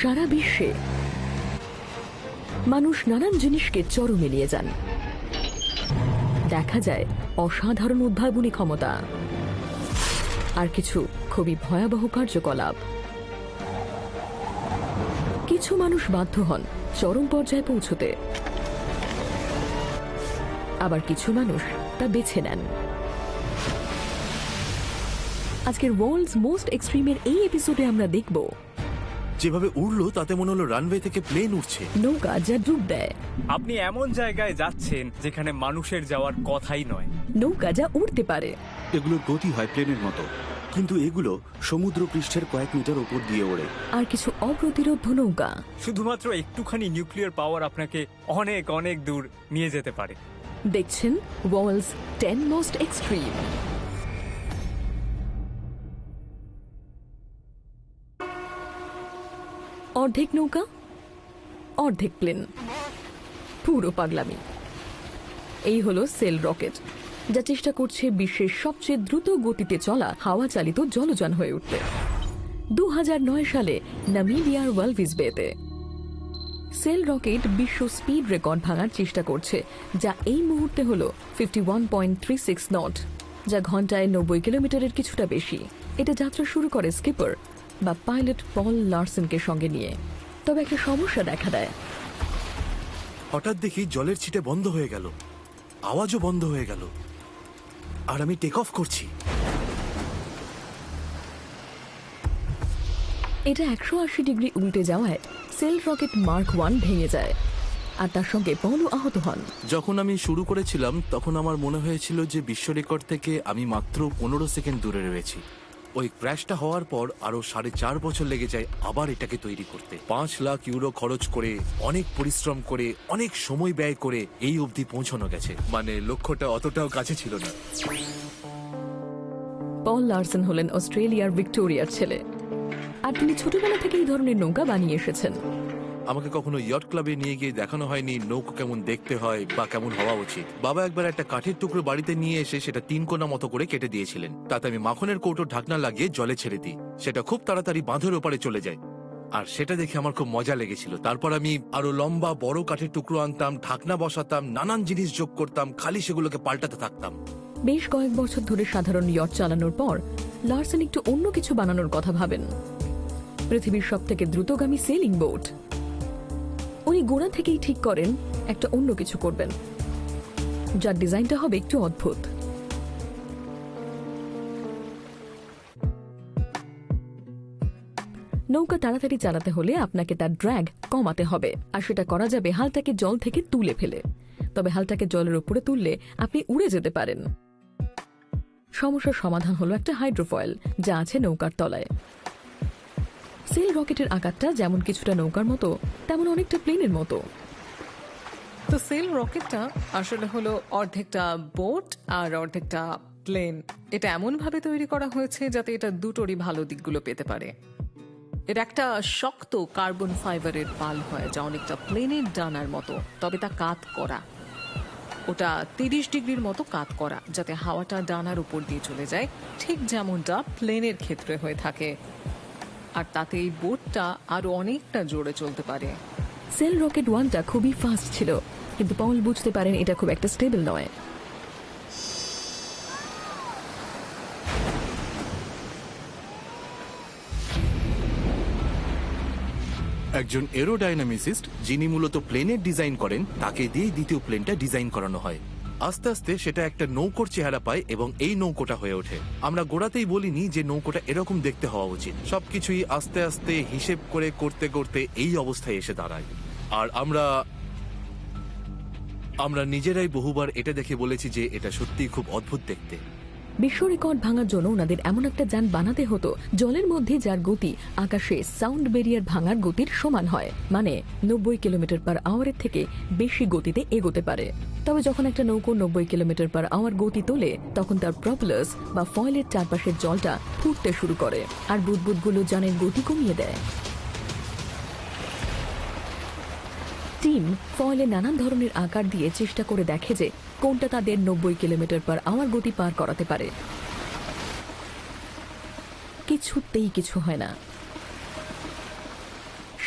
সারা বিশ্বে মানুষ নানান জিনিসকে চরমে নিয়ে যান। দেখা যায় অসাধারণ উদ্ভাবনী ক্ষমতা, আর কিছু খুবই ভয়াবহ কার্যকলাপ। কিছু মানুষ বাধ্য হন চরম পর্যায়ে পৌঁছতে, আবার কিছু মানুষ তা বেছে নেন। আজকের ওয়ার্ল্ডস মোস্ট এক্সট্রিমের এই এপিসোডে আমরা দেখব যেভাবে উড়লো তাতে মনে হলো রানওয়ে থেকে প্লেন উঠছে। নৌকা যা ডুব দেয়, আপনি এমন জায়গায় যাচ্ছেন যেখানে মানুষের যাওয়ার কথাই নয়। নৌকা যা উড়তে পারে। এগুলোর গতি হয় প্লেনের মতো, কিন্তু এগুলো সমুদ্র পৃষ্ঠের কয়েক মিটার উপর দিয়ে ওড়ে। আর কিছু অপ্রতিরোধ্য নৌকা। শুধুমাত্র একটুখানি নিউক্লিয়ার পাওয়ার আপনাকে অনেক অনেক দূর নিয়ে যেতে পারে। দেখছেন ওয়ার্ল্ডস 10 মোস্ট এক্সট্রিম। অর্ধেক নৌকা, অর্ধেক প্লেন, পুরো পাগলামি। এই হলো সেল রকেট, যা চেষ্টা করছে বিশ্বের সবচেয়ে দ্রুত গতিতে চলা হাওয়া চালিত জলযান হয়ে উঠতে। 2009 সালে নামিবিয়ার ওয়ালভিস বেতে সেল রকেট বিশ্ব স্পিড রেকর্ড ভাঙার চেষ্টা করছে, যা এই মুহূর্তে হল 51.36 নট, যা ঘন্টায় 90 কিলোমিটারের কিছুটা বেশি। এটা যাত্রা শুরু করে স্কিপার বা পাইলট পল লারসেনকে সঙ্গে নিয়ে। তবে একটা সমস্যা দেখা দেয়। হঠাৎ দেখি জলের ছিটে বন্ধ হয়ে গেল, আওয়াজও বন্ধ হয়ে গেল, আর আমি টেক অফ করছি। এটা 180 ডিগ্রি উল্টে যাওয়ায় সেল রকেট মার্ক 1 ভেঙে যায়, আর তার সঙ্গে পলও আহত হন। যখন আমি শুরু করেছিলাম তখন আমার মনে হয়েছিল যে বিশ্ব রেকর্ড থেকে আমি মাত্র 15 সেকেন্ড দূরে রয়েছি। ওই ক্র্যাশটা হওয়ার পর আরো 4.5 বছর লেগে যায় আবার এটাকে তৈরি করতে। 5 লাখ ইউরো খরচ করে, অনেক পরিশ্রম করে, অনেক সময় ব্যয় করে এই অবধি পৌঁছানো গেছে। মানে লক্ষ্যটা অতটাও কাছে ছিল না। পল লারসেন হলেন অস্ট্রেলিয়ার ভিক্টোরিয়ার ছেলে, আর তিনি ছোটবেলা থেকে এই ধরনের নৌকা বানিয়ে এসেছেন। আমাকে কখনো ইয়ট ক্লাবে নিয়ে গিয়ে দেখানো হয়নি নৌকো কেমন দেখতে হয় বা কেমন হওয়া উচিত। বাবা একবার একটা কাঠের টুকরো বাড়িতে নিয়ে এসে সেটা 3 কোনা মতো করে কেটে দিয়েছিলেন। তাতে আমি মাখনের কৌটোর ঢাকনা লাগিয়ে জলে ছেড়ে দিই, সেটা খুব তাড়াতাড়ি বাঁধের ওপারে চলে যায়। আর সেটা দেখে আমার খুব মজা লেগেছিল। তারপর আমি আরো লম্বা বড় কাঠের টুকরো আনতাম, ঢাকনা বসাতাম, নানান জিনিস যোগ করতাম, খালি সেগুলোকে পাল্টাতে থাকতাম। বেশ কয়েক বছর ধরে সাধারণ ইয়ট চালানোর পর লারসেন একটু অন্য কিছু বানানোর কথা ভাবেন, পৃথিবীর সব থেকে দ্রুতগামী সেলিং বোট। উনি গোড়া থেকেই ঠিক করেন একটা অন্য কিছু করবেন, যার ডিজাইনটা হবে একটু অদ্ভুত। নৌকা তাড়াতাড়ি চালাতে হলে আপনাকে তার ড্র্যাগ কমাতে হবে, আর সেটা করা যাবে হালটাকে জল থেকে তুলে ফেলে। তবে হালটাকে জলের উপরে তুললে আপনি উড়ে যেতে পারেন। সমস্যার সমাধান হলো একটা হাইড্রোফয়েল, যা আছে নৌকার তলায়। সেল রকেটের আকারটা যেমন কিছুটা নৌকার মতো, তেমন অনেকটা প্লেনের মতো। তো সেল রকেটটা আসলে হলো অর্ধেকটা বোট আর অর্ধেকটা প্লেন। এটা এমন ভাবে তৈরি করা হয়েছে যাতে এটা দুটোরই ভালো দিকগুলো পেতে পারে। এর একটা শক্ত কার্বন ফাইবারের পাল হয়, যা অনেকটা প্লেনের ডানার মতো, তবে তা কাত করা। ওটা 30 ডিগ্রির মতো কাত করা, যাতে হাওয়াটা ডানার উপর দিয়ে চলে যায়, ঠিক যেমনটা প্লেনের ক্ষেত্রে হয়ে থাকে। আর তাতে এই বোটটা আরো অনেকটা জোরে চলতে পারে। সেল রকেট 1টা খুবই ফাস্ট ছিল, কিন্তু পল বুঝতে পারেন এটা খুব একটা স্টেবল নয়। একজন এরোডাইনামিসিস্ট যিনি মূলত প্লেনের ডিজাইন করেন, তাকে দিয়ে দ্বিতীয় প্লেনটা ডিজাইন করানো হয়। আস্তে আস্তে সেটা একটা নৌকোর চেহারা পায় এবং এই নৌকোটা হয়ে ওঠে। আমরা গোড়াতেই বলিনি যে নৌকোটা এরকম দেখতে হওয়া উচিত। সবকিছুই আস্তে আস্তে হিসেব করে করতে করতে এই অবস্থায় এসে দাঁড়ায়। আর আমরা নিজেরাই বহুবার এটা দেখে বলেছি যে এটা সত্যিই খুব অদ্ভুত দেখতে। বিশ্ব রেকর্ড ভাঙার জন্য ওনাদের এমন একটা যান বানাতে হতো জলের মধ্যে যার গতি আকাশে সাউন্ড ব্যারিয়ার ভাঙার গতির সমান হয়, মানে 90 কিলোমিটার পার আওয়ারের থেকে বেশি গতিতে এগোতে পারে। তবে যখন একটা নৌকো 90 কিলোমিটার পার আওয়ার গতি তোলে, তখন তার প্রপেলার্স বা ফয়েলের চারপাশের জলটা ফুটতে শুরু করে, আর বুদবুদগুলো যানের গতি কমিয়ে দেয়। টিম ফয়েলে নানান ধরনের আকার দিয়ে চেষ্টা করে দেখে যে কোনটা তাদের 90 কিলোমিটার পার আওয়ার গতি পার করাতে পারে। কিছুতেই কিছু হয় না।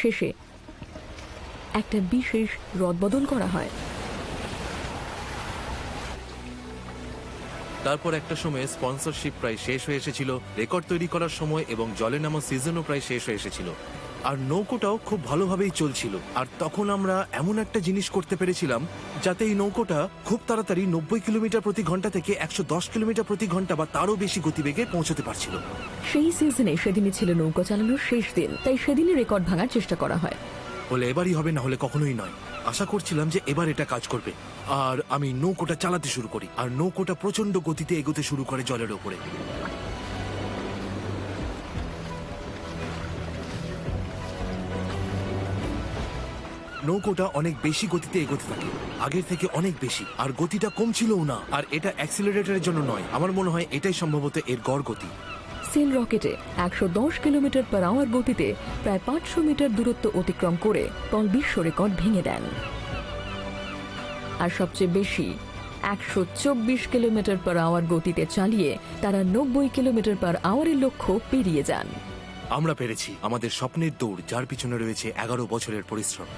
শেষে একটা বিশেষ রদবদল করা হয়। তারপর একটা সময়ে স্পন্সরশিপ প্রায় শেষ হয়ে এসেছিল, রেকর্ড তৈরি করার সময় এবং জলে নামা সিজনও প্রায় শেষ হয়ে এসেছিল, আর নৌকোটাও খুব ভালোভাবেই চলছিল। আর তখন আমরা এমন একটা জিনিস করতে পেরেছিলাম যাতে এই নৌকোটা খুব তাড়াতাড়ি 90 কিলোমিটার প্রতি ঘন্টা থেকে 110 কিলোমিটার প্রতি ঘন্টা বা তারও বেশি গতিবেগে পৌঁছতে পারছিল। সেই সিজনে সেদিনই ছিল নৌকা চালানোর শেষ দিন, তাই সেদিনই রেকর্ড ভাঙার চেষ্টা করা হয়। বলে এবারই হবে, না হলে কখনোই নয়। আশা করছিলাম যে এবার এটা কাজ করবে, আর আমি নৌকোটা চালাতে শুরু করি, আর নৌকোটা প্রচন্ড গতিতে এগোতে শুরু করে জলের ওপরে। নৌকোটা অনেক বেশি গতিতে এগোতে থাকে, আগের থেকে অনেক বেশি, আর গতিটা কমছিলও না। আর এটা অ্যাক্সিলারেটরের জন্য নয়, আমার মনে হয় এটাই সম্ভবত এর গড় গতি। সেল রকেটে 110 কিলোমিটার পার আওয়ার গতিতে প্রায় 500 মিটার দূরত্ব অতিক্রম করে পল বিশ্ব রেকর্ড ভেঙে দেন। আর সবচেয়ে বেশি 124 কিলোমিটার পার আওয়ার গতিতে চালিয়ে তারা 90 কিলোমিটার পার আওয়ারের লক্ষ্য পেরিয়ে যান। আমরা পেরেছি আমাদের স্বপ্নের দৌড়, যার পিছনে রয়েছে 11 বছরের পরিশ্রম।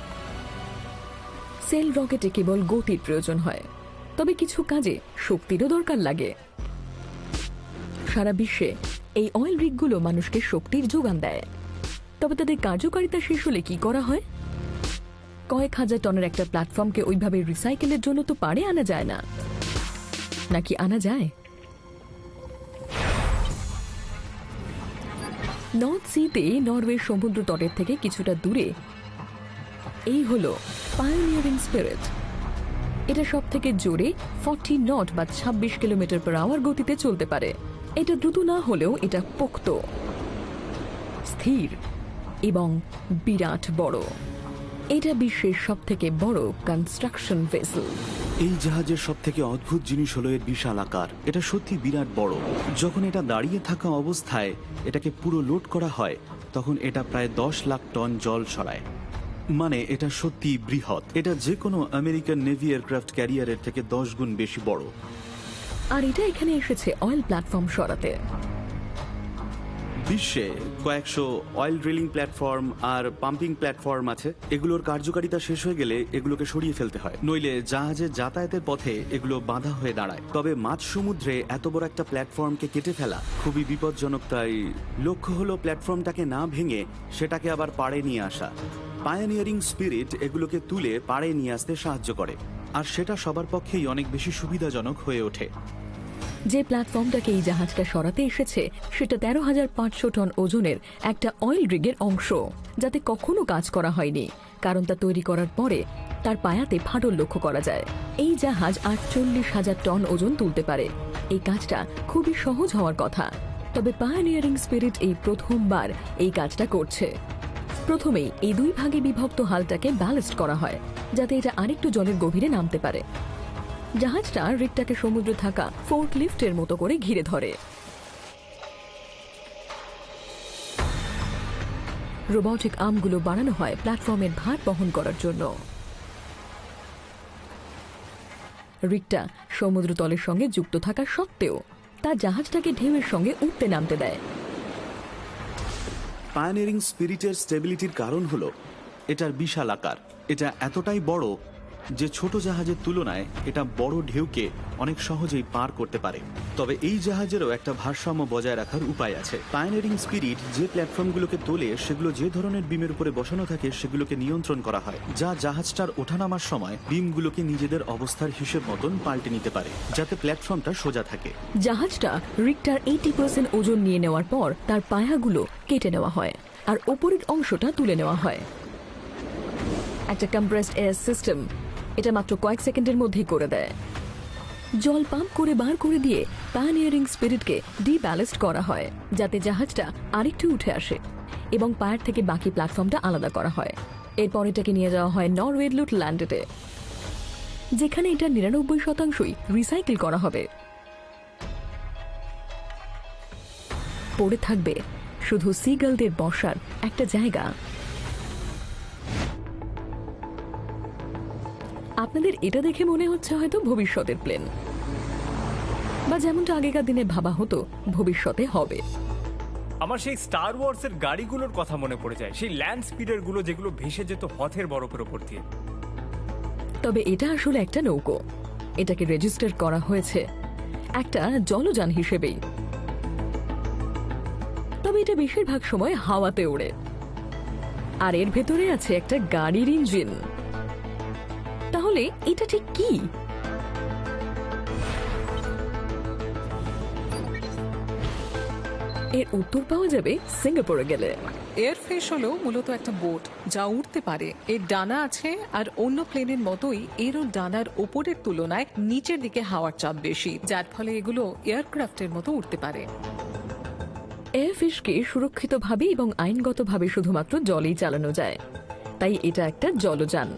সেল রকেটে কেবল গতির প্রয়োজন হয়, তবে কিছু কাজে শক্তিরও দরকার লাগে। সারা বিশ্বে এই অয়েল রিগগুলো মানুষকে শক্তির যোগান দেয়, তবে তাদের কার্যকারিতা শেষ হলে কি করা হয়? কয়েক হাজার টনের একটা প্ল্যাটফর্মকে ওইভাবে রিসাইকেলের জন্য তো পাড়ে আনা যায় না, নাকি আনা যায়? নর্থ সিতে নরওয়ের সমুদ্র তটের থেকে কিছুটা দূরে এই হলো পায়োনিয়ারিং স্পিরিট। এটা সব থেকে জোরে 40 নট বা 26 কিলোমিটার পার আওয়ার গতিতে চলতে পারে। এটা দ্রুত না হলেও এটা পোক্ত, স্থির এবং বিরাট বড়। এটা বিশ্বের সব থেকে বড় কনস্ট্রাকশন ভেসেল। এই জাহাজের সব থেকে অদ্ভুত জিনিস হলো এর বিশাল আকার। এটা সত্যি বিরাট বড়। যখন এটা দাঁড়িয়ে থাকা অবস্থায় এটাকে পুরো লোড করা হয়, তখন এটা প্রায় 10 লাখ টন জল সরায়। মানে এটা সত্যি বৃহৎ। এটা যে কোনো আমেরিকান নেভি এয়ারক্রাফট ক্যারিয়ারের থেকে 10 গুণ বেশি বড়। আর এটা এখানে এসেছে অয়েল প্ল্যাটফর্ম সরাতে। বিশ্বে কয়েকশো অয়েল ড্রিলিং প্ল্যাটফর্ম আর পাম্পিং প্ল্যাটফর্ম আছে। এগুলোর কার্যকারিতা শেষ হয়ে গেলে এগুলোকে সরিয়ে ফেলতে হয়, নইলে জাহাজের যাতায়াতের পথে এগুলো বাধা হয়ে দাঁড়ায়। তবে মাঝ সমুদ্রে এত বড় একটা প্ল্যাটফর্মকে কেটে ফেলা খুবই বিপজ্জনক, তাই লক্ষ্য হলো প্ল্যাটফর্মটাকে না ভেঙে সেটাকে আবার পাড়ে নিয়ে আসা। পায়োনিয়ারিং স্পিরিট এগুলোকে তুলে পাড়ে নিয়ে আসতে সাহায্য করে, আর সেটা সবার পক্ষেই অনেক বেশি সুবিধাজনক হয়ে ওঠে। যে প্ল্যাটফর্মটাকে এই জাহাজটা সরাতে এসেছে সেটা 13,500 টন ওজনের একটা অয়েল রিগের অংশ, যাতে কখনো কাজ করা হয়নি, কারণ তা তৈরি করার পরে তার পায়াতে ফাটল লক্ষ্য করা যায়। এই জাহাজ 48,000 টন ওজন তুলতে পারে। এই কাজটা খুবই সহজ হওয়ার কথা, তবে পায়োনিয়ারিং স্পিরিট এই প্রথমবার এই কাজটা করছে। প্রথমেই এই 2 ভাগে বিভক্ত হালটাকে ব্যালাস্ট করা হয়, যাতে এটা আরেকটু জলের গভীরে নামতে পারে। জাহাজটা রিগটাকে সমুদ্রে থাকা ফোর্ক লিফটের মতো করে ঘিরে ধরে। রোবটিক আর্মগুলো বানানো হয় প্ল্যাটফর্মের ভার বহন করার জন্য। রিগটা সমুদ্র তলের সঙ্গে যুক্ত থাকা সত্ত্বেও তা জাহাজটাকে ঢেউয়ের সঙ্গে উঠতে নামতে দেয়। পায়োনিয়ারিং স্পিরিটের স্টেবিলিটির কারণ হলো এটার বিশাল আকার। এটা এতটাই বড় যে ছোট জাহাজের তুলনায় এটা বড় ঢেউকে অনেক সহজেই পার করতে পারে। তবে এই জাহাজেরও একটা ভারসাম্য বজায় রাখার উপায় আছে। পায়োনিয়ারিং স্পিরিট যে প্ল্যাটফর্মগুলোকে তোলে সেগুলো যে ধরনের বিমের উপরে বসানো থাকে সেগুলোকে নিয়ন্ত্রণ করা হয়, যা জাহাজটার ওঠানামার সময় বিমগুলোকে নিজেদের অবস্থার হিসেব মতন পাল্টে নিতে পারে, যাতে প্ল্যাটফর্মটা সোজা থাকে। জাহাজটা রিগটার 80% ওজন নিয়ে নেওয়ার পর তার পায়াগুলো কেটে নেওয়া হয় আর ওপরের অংশটা তুলে নেওয়া হয়। একটা কম্প্রেসড এয়ার সিস্টেম এটা মাত্র কয়েক সেকেন্ডের মধ্যেই করে দেয়। জল পাম্প করে বার করে দিয়ে পায়োনিয়ারিং স্পিরিটকে ডিব্যালাস্ট করা হয়, যাতে জাহাজটা আরেকটু উঠে আসে এবং পায়ের থেকে বাকি প্ল্যাটফর্মটা আলাদা করা হয়। এরপর এটাকে নিয়ে যাওয়া হয় নরওয়ের লুটল্যান্ডে, যেখানে এটা 99% রিসাইকেল করা হবে। পড়ে থাকবে শুধু সিগালদের বসার একটা জায়গা। আপনাদের এটা দেখে মনে হচ্ছে হয়তো ভবিষ্যতের প্লেন, বা যেমনটা আগেকার দিনে ভাবা হতো ভবিষ্যতে হবে, আমার সেই স্টার ওয়ার্স এর গাড়িগুলোর কথা মনে পড়ে যায়, সেই ল্যান্ড স্পিডার গুলো যেগুলো ভেসে যেত হথের বরফের ওপর দিয়ে। তবে এটা আসলে একটা নৌকো, এটাকে রেজিস্টার করা হয়েছে একটা জলযান হিসেবেই। তবে এটা বেশিরভাগ সময় হাওয়াতে ওড়ে, আর এর ভেতরে আছে একটা গাড়ির ইঞ্জিন। তাহলে এটা ঠিক কি? এর উত্তর পাওয়া যাবে সিঙ্গাপুরে গেলে। এয়ারফিশ হলো মূলত একটা বোট যা উঠতে পারে। এর ডানা আছে, আর অন্য প্লেনের মতোই এরও ডানার ওপরের তুলনায় নিচের দিকে হাওয়ার চাপ বেশি, যার ফলে এগুলো এয়ারক্রাফটের মতো উঠতে পারে। এয়ারফিশকে সুরক্ষিতভাবে এবং আইনগতভাবে শুধুমাত্র জলেই চালানো যায়, তাই এটা একটা জলযান।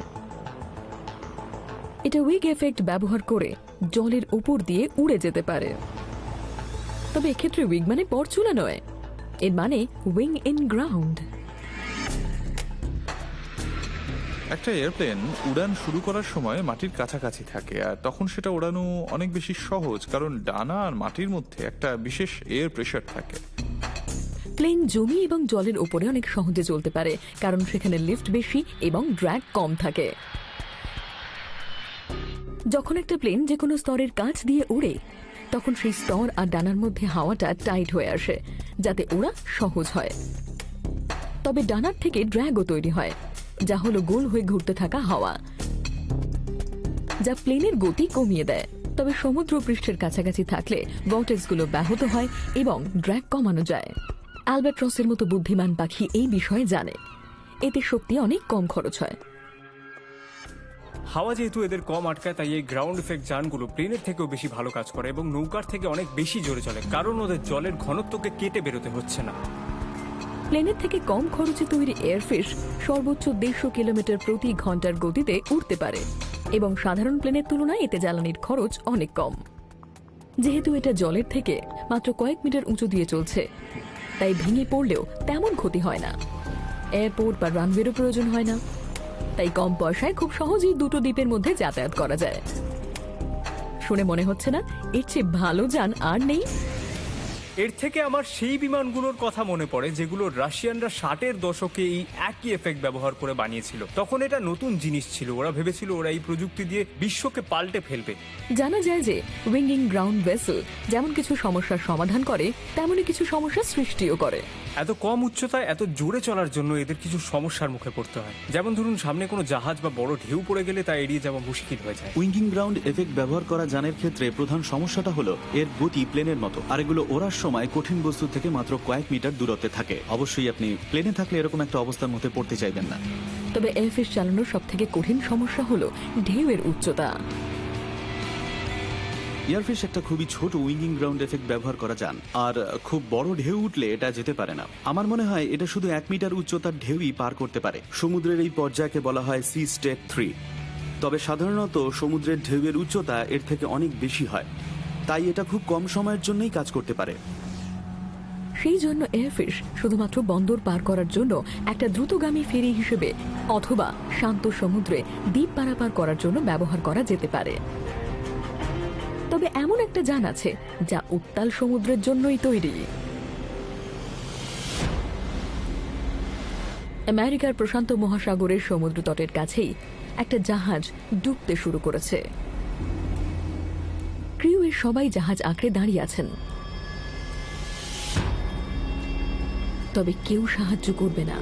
এটা উইগ এফেক্ট ব্যবহার করে জলের উপর দিয়ে উড়ে যেতে পারে। তবে এক্ষেত্রে উইগ মানে পরচুলা নয়, এর মানে উইং ইন গ্রাউন্ড। একটা এয়ারপ্লেন উড়ান শুরু করার সময় মাটির কাছাকাছি থাকে, আর তখন সেটা ওড়ানো অনেক বেশি সহজ, কারণ ডানা আর মাটির মধ্যে একটা বিশেষ এয়ার প্রেশার থাকে। প্লেন জমি এবং জলের উপরে অনেক সহজে চলতে পারে, কারণ সেখানে লিফট বেশি এবং ড্র্যাগ কম থাকে। যখন একটা প্লেন যে কোনো স্তরের কাছ দিয়ে উড়ে, তখন সেই স্তর আর ডানার মধ্যে হাওয়াটা টাইট হয়ে আসে, যাতে ওড়া সহজ হয়। তবে ডানার থেকে ড্র্যাগও তৈরি হয়, যা হলো গোল হয়ে ঘুরতে থাকা হাওয়া, যা প্লেনের গতি কমিয়ে দেয়। তবে সমুদ্র পৃষ্ঠের কাছাকাছি থাকলে ভর্টেক্সগুলো ব্যাহত হয় এবং ড্র্যাগ কমানো যায়। অ্যালবাট্রসের মতো বুদ্ধিমান পাখি এই বিষয়ে জানে, এতে শক্তি অনেক কম খরচ হয়। হাওয়া যেহেতু এদের কম আটকায়, তাই এই গ্রাউন্ড ইফেক্ট যানগুলো প্লেনের থেকেও বেশি ভালো কাজ করে এবং নৌকার থেকে অনেক বেশি জোরে চলে, কারণ ওদের জলের ঘনত্বকে কেটে বেরোতে হচ্ছে না। প্লেনের থেকে কম খরচে তৈরি এয়ারফিশ সর্বোচ্চ 150 কিলোমিটার প্রতি ঘন্টার গতিতে উড়তে পারে এবং সাধারণ প্লেনের তুলনায় এতে জ্বালানির খরচ অনেক কম। যেহেতু এটা জলের থেকে মাত্র কয়েক মিটার উঁচু দিয়ে চলছে, তাই ভেঙে পড়লেও তেমন ক্ষতি হয় না। এয়ারপোর্ট বা রানওয়েরও প্রয়োজন হয় না, তাই কম পয়সায় খুব সহজেই দুটো দ্বীপের মধ্যে যাতায়াত করা যায়। শুনে মনে হচ্ছে না এর চেয়ে ভালো যান আর নেই? এর থেকে আমার সেই বিমানগুলোর কথা মনে পড়ে যেগুলো রাশিয়ানরা 60-এর দশকে এই একই এফেক্ট ব্যবহার করে বানিয়েছিল। তখন এটা নতুন জিনিস ছিল, ওরা ভেবেছিল ওরা এই প্রযুক্তি দিয়ে বিশ্বকে পাল্টে ফেলবে। জানা যায় যে উইঙ্গিং গ্রাউন্ড ভেসেল যেমন কিছু সমস্যার সমাধান করে, তেমনই কিছু সমস্যার সৃষ্টিও করে। এত কম উচ্চতায় এত জোরে চলার জন্য এদের কিছু সমস্যার মুখে পড়তে হয়, যেমন ধরুন সামনে কোনো জাহাজ বা বড় ঢেউ পড়ে গেলে তা এড়িয়ে যাওয়া মুশকিল হয়ে যায়। উইঙ্গিং গ্রাউন্ড এফেক্ট ব্যবহার করা যানের ক্ষেত্রে প্রধান সমস্যাটা হলো এর গতি প্লেনের মতো, আর এগুলো ওড়ার সময় কঠিন বস্তু থেকে মাত্র কয়েক মিটার দূরত্বে থাকে। অবশ্যই আপনি প্লেনে থাকলে এরকম একটা অবস্থার মধ্যে পড়তে চাইবেন না। তবে এয়ারফিশ চালানোর সব থেকে কঠিন সমস্যা হলো ঢেউয়ের উচ্চতা। এয়ারফিশ একটা খুবই ছোট উইঙ্গিং গ্রাউন্ড এফেক্ট ব্যবহার করা যান, আর খুব বড় ঢেউ উঠলে এটা যেতে পারে না। আমার মনে হয় এটা শুধু 1 মিটার উচ্চতার ঢেউই পার করতে পারে। সমুদ্রের এই পর্যায়কে বলা হয় সি স্টেপ 3। তবে সাধারণত সমুদ্রের ঢেউয়ের উচ্চতা এর থেকে অনেক বেশি হয়, তাই এটা খুব কম সময়ের জন্যই কাজ করতে পারে। সেই জন্য এয়ারফিশ শুধুমাত্র বন্দর পার করার জন্য একটা দ্রুতগামী ফেরি হিসেবে অথবা শান্ত সমুদ্রে দ্বীপ পারাপার করার জন্য ব্যবহার করা যেতে পারে। তবে এমন একটা যান আছে যা উত্তাল সমুদ্রের জন্যই তৈরি। আমেরিকার প্রশান্ত মহাসাগরের সমুদ্র তটের কাছেই একটা জাহাজ ডুবতে শুরু করেছে। ক্রিউয়ের সবাই জাহাজ আঁকড়ে দাঁড়িয়ে আছেন, তবে কেউ সাহায্য করবে না,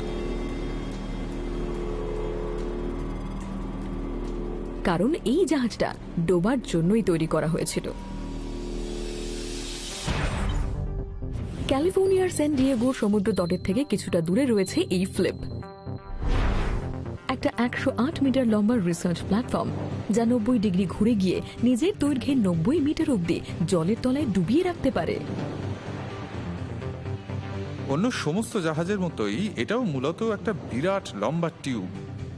কারণ এই জাহাজটা ডোবার জন্যই তৈরি করা হয়েছিল। ক্যালিফোর্নিয়ার স্যান ডিয়েগো সমুদ্র তটের থেকে কিছুটা দূরে রয়েছে এই ফ্লিপ, একটা 108 মিটার লম্বা রিসার্চ প্ল্যাটফর্ম যা 90 ডিগ্রি ঘুরে গিয়ে নিজের দৈর্ঘ্যে 90 মিটার অব্দি জলের তলায় ডুবিয়ে রাখতে পারে। অন্য সমস্ত জাহাজের মতোই এটাও মূলত একটা বিরাট লম্বা টিউব,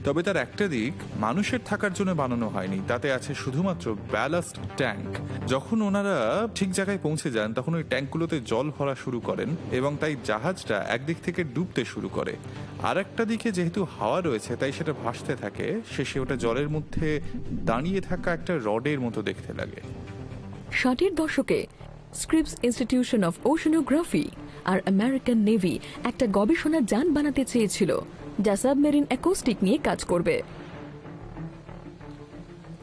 তবে তার একটা দিক মানুষের থাকার জন্য বানানো হয়নি, তাতে আছে শুধুমাত্র ব্যালাস্ট ট্যাঙ্ক। যখন ওনারা ঠিক জায়গায় পৌঁছে যান তখন ওই ট্যাঙ্কগুলোতে জল ভরা শুরু করেন এবং তাই জাহাজটা একদিক থেকে ডুবতে শুরু করে, আর একটা দিকে যেহেতু হাওয়া রয়েছে তাই সেটা ভাসতে থাকে। শেষে ওটা জলের মধ্যে দাঁড়িয়ে থাকা একটা রডের মতো দেখতে লাগে। 60-এর দশকে স্ক্রিপস ইনস্টিটিউশন অফ ওশানোগ্রাফি আর আমেরিকান নেভি একটা গবেষণা যান বানাতে চেয়েছিল যা সাবমেরিন অ্যাকোস্টিক নিয়ে কাজ করবে।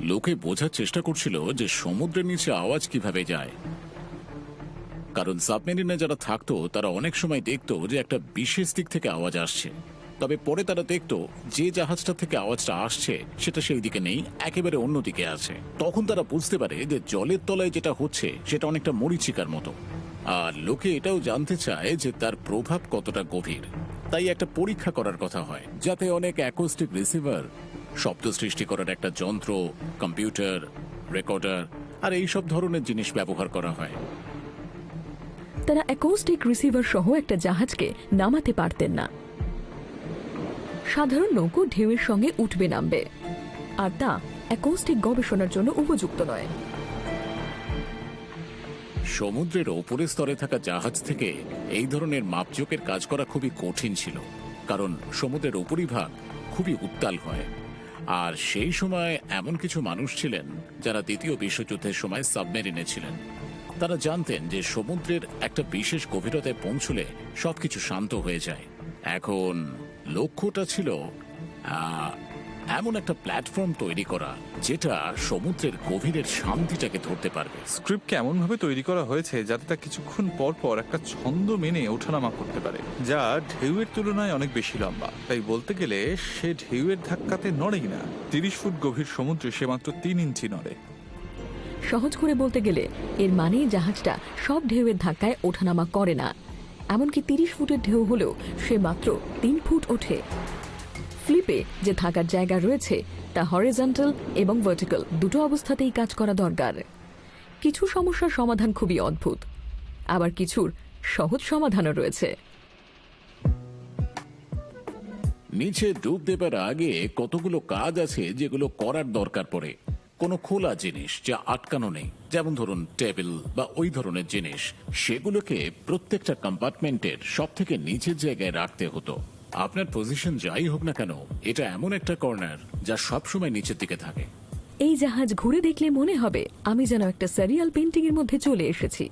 লোকে বোঝার চেষ্টা করছিল যে সমুদ্রের নিচে আওয়াজ কিভাবে যায়, কারণ সাবমেরিনে যারা থাকতো তারা অনেক সময় দেখতো যে একটা বিশেষ দিক থেকে আওয়াজ আসছে, তবে পরে তারা দেখতো যে জাহাজটা থেকে আওয়াজটা আসছে সেটা সেই দিকে নেই, একেবারে অন্য দিকে আছে। তখন তারা বুঝতে পারে যে জলের তলায় যেটা হচ্ছে সেটা অনেকটা মরীচিকার মতো। আর লোকে এটাও জানতে চায় যে তার প্রভাব কতটা গভীর, তাই একটা পরীক্ষা করার কথা হয় যাতে অনেক অ্যাকোস্টিক রিসিভার, শব্দ সৃষ্টি করার একটা যন্ত্র, কম্পিউটার, রেকর্ডার আর এইসব ধরনের জিনিস ব্যবহার করা হয়। তারা অ্যাকোস্টিক রিসিভার সহ একটা জাহাজকে নামাতে পারতেন না। সাধারণ নৌকো ঢেউয়ের সঙ্গে উঠবে নামবে, আর তা অ্যাকোস্টিক গবেষণার জন্য উপযুক্ত নয়। সমুদ্রের ওপরের স্তরে থাকা জাহাজ থেকে এই ধরনের মাপজোকের কাজ করা খুবই কঠিন ছিল, কারণ সমুদ্রের উপরিভাগ খুবই উত্তাল হয়। আর সেই সময় এমন কিছু মানুষ ছিলেন যারা দ্বিতীয় বিশ্বযুদ্ধের সময় সাবমেরিনে ছিলেন। তারা জানতেন যে সমুদ্রের একটা বিশেষ গভীরতায় পৌঁছলে সবকিছু শান্ত হয়ে যায়। এখন লক্ষ্যটা ছিল এমন একটা প্ল্যাটফর্ম তৈরি করা যেটা সমুদ্রের গভীরের শান্তিটাকে ধরতে পারবে। স্ক্রিপ্টকে এমনভাবে তৈরি করা হয়েছে যাতে তা কিছুক্ষণ পর পর একটা ছন্দ মেনে ওঠানামা করতে পারে, যা ঢেউয়ের তুলনায় অনেক বেশি লম্বা। তাই বলতে গেলে সে ঢেউয়ের ধাক্কাতে নড়েই না। 30 ফুট গভীর সমুদ্রে সে মাত্র 3 ইঞ্চি নড়ে। সহজ করে বলতে গেলে এর মানে জাহাজটা সব ঢেউয়ের ধাক্কায় ওঠানামা করে না। এমনকি 30 ফুটের ঢেউ হলেও সে মাত্র 3 ফুট ওঠে। ফ্লিপে যে থাকার জায়গা রয়েছে তা হরিজন্টাল এবং ভার্টিক্যাল দুটো অবস্থাতেই কাজ করা দরকার। কিছু সমস্যার সমাধান খুবই অদ্ভুত, আবার কিছুর সহজ সমাধানও রয়েছে। নিচে ডুব দেবার আগে কতগুলো কাজ আছে যেগুলো করার দরকার পড়ে। কোনো খোলা জিনিস যা আটকানো নেই, যেমন ধরুন টেবিল বা ওই ধরনের জিনিস, সেগুলোকে প্রত্যেকটা কম্পার্টমেন্টের সব থেকে নিচের জায়গায় রাখতে হতো। আপনার পজিশন যাই হোক না কেন, এটা এমন একটা কর্নার যা সবসময় নিচের দিকে থাকে। এই জাহাজ ঘুরে দেখলে মনে হবে আমি যেন একটা সিরিয়াল পেন্টিং এর মধ্যে চলে এসেছি।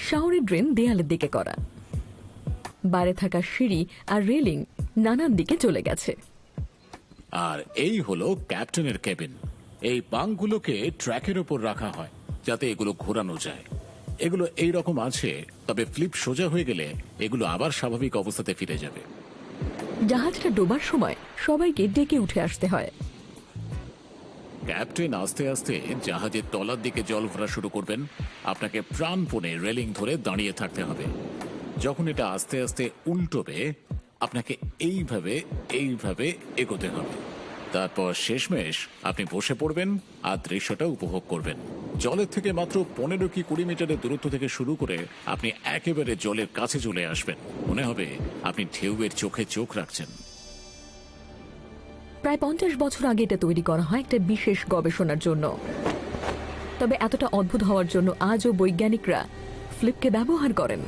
শাওরের ড্রেন দেয়ালের দিকে করা, বাইরে থাকা সিঁড়ি আর রেলিং নানান দিকে চলে গেছে। আর এই হলো ক্যাপ্টেনের কেবিন। এই বাঙ্কগুলোকে ট্র্যাকের ওপর রাখা হয় যাতে এগুলো ঘোরানো যায়। এগুলো এই রকম আছে, তবে ফ্লিপ সোজা হয়ে গেলে এগুলো আবার স্বাভাবিক অবস্থাতে ফিরে যাবে। জাহাজটা ডোবার সময় সবাইকে ডেকে উঠে আসতে হয়। ক্যাপ্টেন আস্তে আস্তে জাহাজের তলার দিকে জল ভরা শুরু করবেন। আপনাকে প্রাণপণে রেলিং ধরে দাঁড়িয়ে থাকতে হবে। যখন এটা আস্তে আস্তে উল্টোবে, আপনাকে এইভাবে এইভাবে এগোতে হবে। তারপর শেষমেশ আপনি বসে পড়বেন আর দৃশ্যটা উপভোগ করবেন। জলের থেকে মাত্র 15 কি 20 মিটারের দূরত্ব থেকে শুরু করে আপনি একেবারে জলের কাছে চলে আসবেন। মনে হবে আপনি ঢেউয়ের চোখে চোখ রাখছেন। প্রায় 50 বছর আগে এটা তৈরি করা হয় একটা বিশেষ গবেষণার জন্য। তবে এতটা অদ্ভুত হওয়ার জন্য আজও বৈজ্ঞানিকরা ফ্লিপকে ব্যবহার করেন।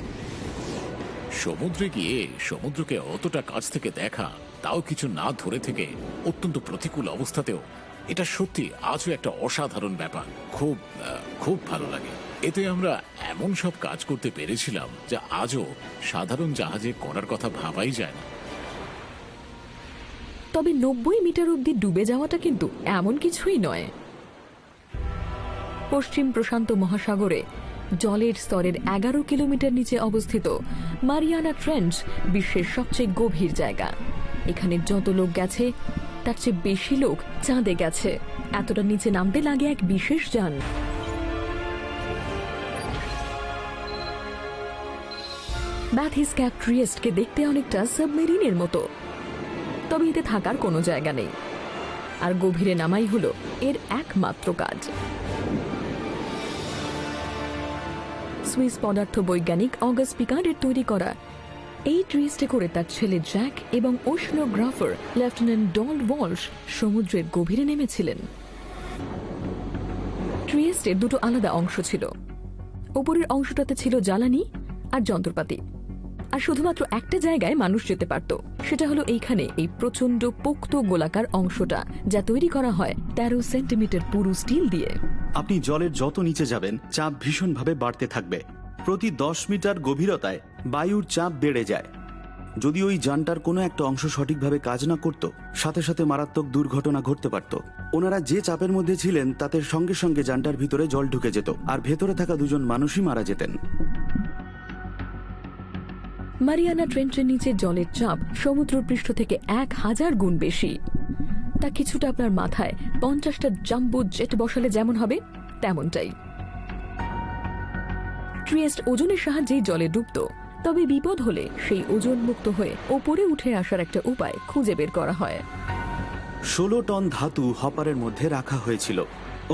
সমুদ্রে গিয়ে সমুদ্রকে অতটা কাছ থেকে দেখা, তাও কিছু না ধরে থেকে, অত্যন্ত প্রতিকূল অবস্থাতেও, এটা সত্যি আজও একটা অসাধারণ ব্যাপার। খুব খুব ভালো লাগে। এতে আমরা এমন সব কাজ করতে পেরেছিলাম যা আজও সাধারণ জাহাজে করার কথা ভাবাই যায় না। তবে 90 মিটার অব্দি ডুবে যাওয়াটা কিন্তু এমন কিছুই নয়। পশ্চিম প্রশান্ত মহাসাগরে জলের স্তরের 11 কিলোমিটার নিচে অবস্থিত মারিয়ানা ট্রেঞ্চ বিশ্বের সবচেয়ে গভীর জায়গা। এখানে যত লোক গেছে তার চেয়ে বেশি লোক চাঁদে গেছে। এতটা নিচে নামতে লাগে এক বিশেষ যান। ব্যাথিস ক্যাপ ট্রিয়েস্টকে দেখতে অনেকটা সাবমেরিনের মতো, তবে এতে থাকার কোনো জায়গা নেই। আর গভীরে নামাই হলো এর একমাত্র কাজ। সুইস পদার্থ বৈজ্ঞানিক অগাস্ট পিকার্ডের তৈরি করা এই ট্রিয়েস্টে করে তার ছেলে জ্যাক এবং ওশনোগ্রাফার লেফটেন্যান্ট ডল ওয়ালশ সমুদ্রের গভীরে নেমেছিলেন। ট্রিয়েস্টের দুটো আলাদা অংশ ছিল। উপরের অংশটাতে ছিল জ্বালানি আর যন্ত্রপাতি, আর শুধুমাত্র একটা জায়গায় মানুষ যেতে পারত। সেটা হলো এইখানে, এই প্রচন্ড পোক্ত গোলাকার অংশটা, যা তৈরি করা হয় 13 সেন্টিমিটার পুরু স্টিল দিয়ে। আপনি জলের যত নিচে যাবেন চাপ ভীষণভাবে বাড়তে থাকবে। প্রতি 10 মিটার গভীরতায় বায়ুর চাপ বেড়ে যায়। যদি ওই যানটার কোনো একটা অংশ সঠিকভাবে কাজ না করত, সাথে সাথে মারাত্মক দুর্ঘটনা ঘটতে পারত। ওনারা যে চাপের মধ্যে ছিলেন তাতে সঙ্গে সঙ্গে যানটার ভিতরে জল ঢুকে যেত, আর ভেতরে থাকা দুজন মানুষই মারা যেতেন। মারিয়ানা ট্রেন্চের নিচে জলের চাপ সমুদ্রপৃষ্ঠ থেকে 1000 গুণ বেশি। তা কিছুটা আপনার মাথায় 50টা জাম্বো জেট বসালে যেমন হবে তেমনটাই। ট্রিয়েস্ট ওজনের সাহায্যেই জলে ডুবত, তবে বিপদ হলে সেই ওজন মুক্ত হয়ে ওপরে উঠে আসার একটা উপায় খুঁজে বের করা হয়। 16 টন ধাতু হপারের মধ্যে রাখা হয়েছিল।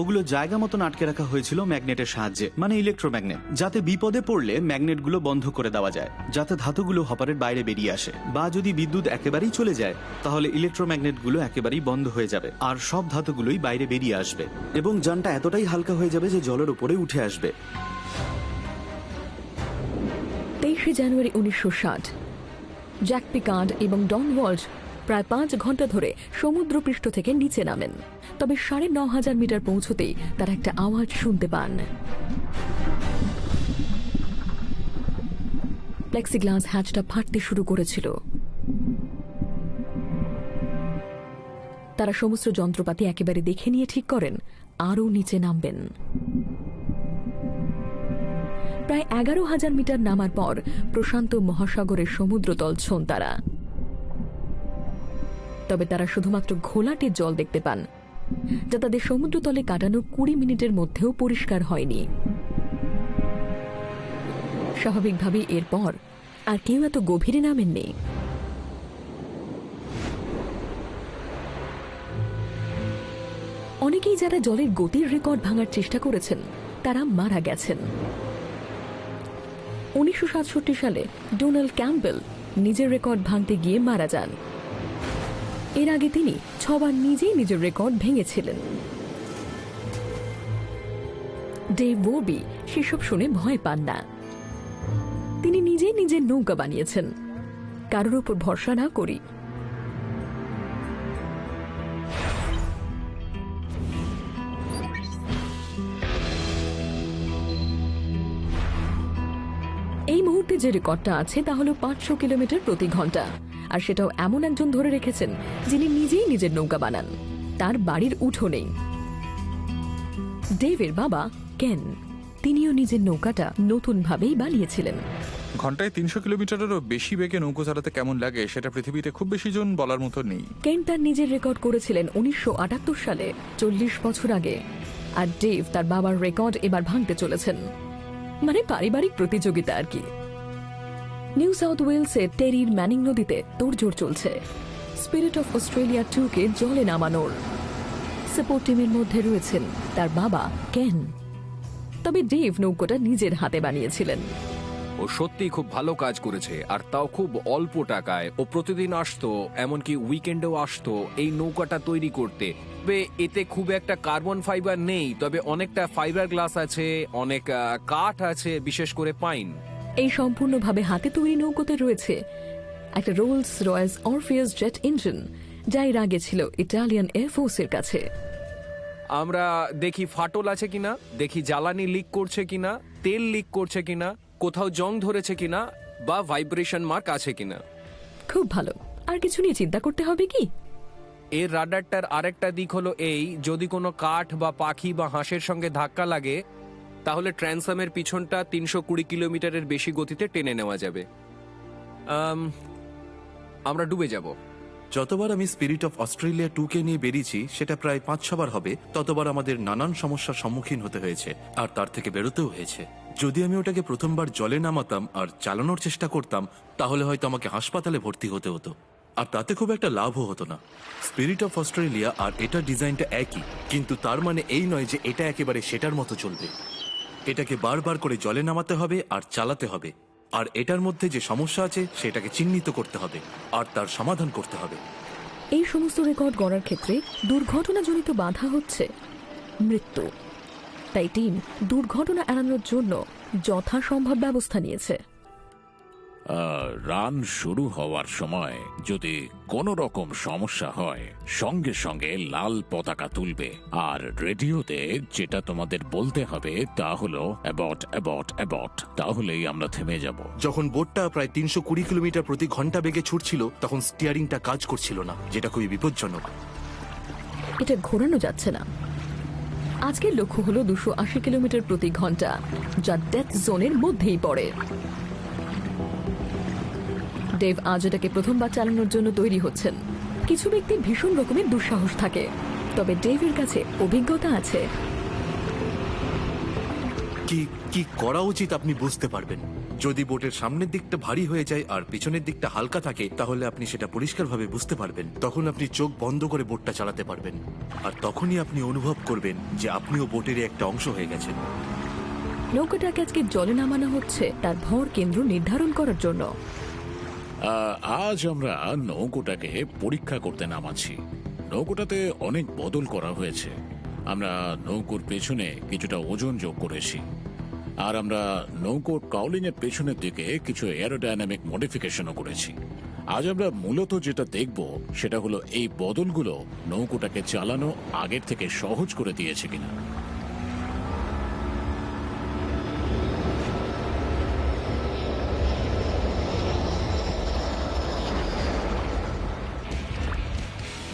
ওগুলো জায়গা মতন আটকে রাখা হয়েছিল ম্যাগনেটের সাহায্যে, মানে ইলেকট্রোম্যাগনেট, যাতে বিপদে পড়লে ম্যাগনেটগুলো বন্ধ করে দেওয়া যায়, যাতে ধাতুগুলো হপারের বাইরে বেরিয়ে আসে। বা যদি বিদ্যুৎ একেবারেই চলে যায় তাহলে ইলেকট্রোম্যাগনেটগুলো একেবারেই বন্ধ হয়ে যাবে আর সব ধাতুগুলোই বাইরে বেরিয়ে আসবে, এবং যানটা এতটাই হালকা হয়ে যাবে যে জলের উপরে উঠে আসবে। 23 জানুয়ারি 1960 জ্যাক পিকার্ড এবং ডন ওয়াল্শ প্রায় 5 ঘন্টা ধরে সমুদ্রপৃষ্ঠ থেকে নিচে নামেন, তবে 9500 মিটার পৌঁছতেই তারা একটা আওয়াজ শুনতে পান। প্লেক্সিগ্লাস হ্যাচটা ফাটতে শুরু করেছিল। তারা সমস্ত যন্ত্রপাতি একেবারে দেখে নিয়ে ঠিক করেন আরও নিচে নামবেন। প্রায় 11,000 মিটার নামার পর প্রশান্ত মহাসাগরের সমুদ্রতল ছোঁন তারা। তবে তারা শুধুমাত্র ঘোলাটে জল দেখতে পান, যা তাদের সমুদ্রতলে কাটানো 20 মিনিটের মধ্যেও পরিষ্কার হয়নি। স্বাভাবিকভাবেই এরপর আর কেউ এত গভীরে নামেননি। অনেকেই যারা জলের গতির রেকর্ড ভাঙার চেষ্টা করেছেন তারা মারা গেছেন। 1967 সালে ডোনাল্ড ক্যাম্পবেল নিজের রেকর্ড ভাঙতে গিয়ে মারা যান। এর আগে তিনি 6 বার নিজেই নিজের রেকর্ড ভেঙেছিলেন। ডেভ ওবি সেসব শুনে ভয় পান না। তিনি নিজেই নিজের নৌকা বানিয়েছেন, কারোর উপর ভরসা না করি। এই মুহূর্তে যে রেকর্ডটা আছে তা হলো 500 কিলোমিটার প্রতি ঘন্টা, আর সেটাও এমন একজন ধরে রেখেছেন যিনি নিজেই নিজের নৌকা বানান। তার বাড়ির উঠোনেই। ডেভের বাবা কেন, তিনিও নিজের নৌকাটা নতুন ভাবেই বানিয়েছিলেন। ঘন্টায় 300 কিলোমিটারেরও বেশি বেগে নৌকো চালাতে কেমন লাগে সেটা পৃথিবীতে খুব বেশি জন বলার মতো নেই। কেন তার নিজের রেকর্ড করেছিলেন 1978 সালে, 40 বছর আগে। আর ডেভ তার বাবার রেকর্ড এবার ভাঙতে চলেছেন। মানে পারিবারিক প্রতিযোগিতা আর কি। নিউ সাউথ ওয়েলসে টেরির ম্যানিং নদীতে তোড়জোড় চলছে স্পিরিট অফ অস্ট্রেলিয়া 2-কে জলে নামানোর। সাপোর্ট টিমের মধ্যে রয়েছেন তার বাবা কেন। তবে ডেভ নৌকোটা নিজের হাতে বানিয়েছিলেন। ও সত্যিই খুব ভালো কাজ করেছে, আর তাও খুব অল্প টাকায়। ও প্রতিদিন আসতো, এমনকি উইকেন্ডেও আসতো এই নৌকাটা তৈরি করতে। তবে এতে খুব একটা কার্বন ফাইবার নেই, তবে অনেকটা ফাইবার গ্লাস আছে, অনেক কাঠ আছে, বিশেষ করে পাইন। এই সম্পূর্ণভাবে হাতে তৈরি নৌকোতে রয়েছে একটা Rolls Royce Orpheus jet engine, যা এর আগে ছিল ইটালিয়ান এয়ারফোর্সের কাছে। আমরা দেখি ফাটল আছে কিনা, দেখি জ্বালানি লিক করছে কিনা, তেল লিক করছে কিনা, কোথাও জং ধরেছে কিনা, বা ভাইব্রেশন মার্ক আছে কিনা। খুব ভালো। আর কিছু নিয়ে চিন্তা করতে হবে কি? এর রাডারটার আরেকটা দিক হলো এই, যদি কোনো কাঠ বা পাখি বা হাঁসের সঙ্গে ধাক্কা লাগে তাহলে ট্রান্সামের পিছনটা 320 কিলোমিটারের বেশি গতিতে টেনে নেওয়া যাবে। আমরা ডুবে যাব। যতবার আমি স্পিরিট অফ অস্ট্রেলিয়া 2-কে নিয়ে বেরিয়েছি সেটা প্রায় 5-6 বার হবে। ততবার আমাদের নানান সমস্যার সম্মুখীন হতে হয়েছে, আর তার থেকে বেরোতেও হয়েছে। যদি আমি ওটাকে প্রথমবার জলে নামাতাম আর চালানোর চেষ্টা করতাম তাহলে হয়তো আমাকে হাসপাতালে ভর্তি হতে হতো, আর তাতে খুব একটা লাভও হতো না। স্পিরিট অফ অস্ট্রেলিয়া আর এটার ডিজাইনটা একই, কিন্তু তার মানে এই নয় যে এটা একেবারে সেটার মতো চলবে। এটাকে বারবার করে জলে নামাতে হবে আর চালাতে হবে, আর এটার মধ্যে যে সমস্যা আছে সেটাকে চিহ্নিত করতে হবে আর তার সমাধান করতে হবে। এই সমস্ত রেকর্ড গড়ার ক্ষেত্রে দুর্ঘটনাজনিত বাধা হচ্ছে মৃত্যু। তাই টিম দুর্ঘটনা এড়ানোর জন্য যথাসম্ভব ব্যবস্থা নিয়েছে। রান শুরু হওয়ার সময় যদি কোনো রকম সমস্যা হয় সঙ্গে সঙ্গে লাল পতাকা তুলবে, আর রেডিওতে যেটা তোমাদের বলতে হবে তা হলো অ্যাবর্ট অ্যাবর্ট অ্যাবর্ট, তাহলেই আমরা থেমে যাব। যখন বোটটা প্রায় 320 কিলোমিটার প্রতি ঘন্টা বেগে ছুটছিল তখন স্টিয়ারিংটা কাজ করছিল না, যেটা খুবই বিপজ্জনক। এটা ঘোরানো যাচ্ছে না। আজকের লক্ষ্য হলো 280 কিলোমিটার প্রতি ঘন্টা, যা ডেথ জোনের মধ্যেই পড়ে। ডেভ আজ এটাকে প্রথমবার চালানোর জন্য তৈরি হচ্ছেন। কিছু ব্যক্তির ভীষণ রকমের দুঃসাহস থাকে, তবে ডেভের কাছে অভিজ্ঞতা আছে। কি কি করা উচিত আপনি বুঝতে পারবেন। যদি বোটের সামনের দিকটা ভারী হয়ে যায় আর পিছনের দিকটা হালকা থাকে তাহলে আপনি সেটা পরিষ্কারভাবে বুঝতে পারবেন। তখন আপনি চোখ বন্ধ করে বোটটা চালাতে পারবেন, আর তখনই আপনি অনুভব করবেন যে আপনিও বোটের একটা অংশ হয়ে গেছেন। নৌকাটাকে আজকে জলে নামানো হচ্ছে তার ভর কেন্দ্র নির্ধারণ করার জন্য। আজ আমরা নৌকোটাকে পরীক্ষা করতে নামাচ্ছি। নৌকোটাতে অনেক বদল করা হয়েছে। আমরা নৌকোর পেছনে কিছুটা ওজন যোগ করেছি, আর আমরা নৌকোর কাউলিং এর পেছনের দিকে কিছু এরোডাইনামিক মডিফিকেশনও করেছি। আজ আমরা মূলত যেটা দেখব সেটা হলো এই বদলগুলো নৌকোটাকে চালানো আগের থেকে সহজ করে দিয়েছে কিনা।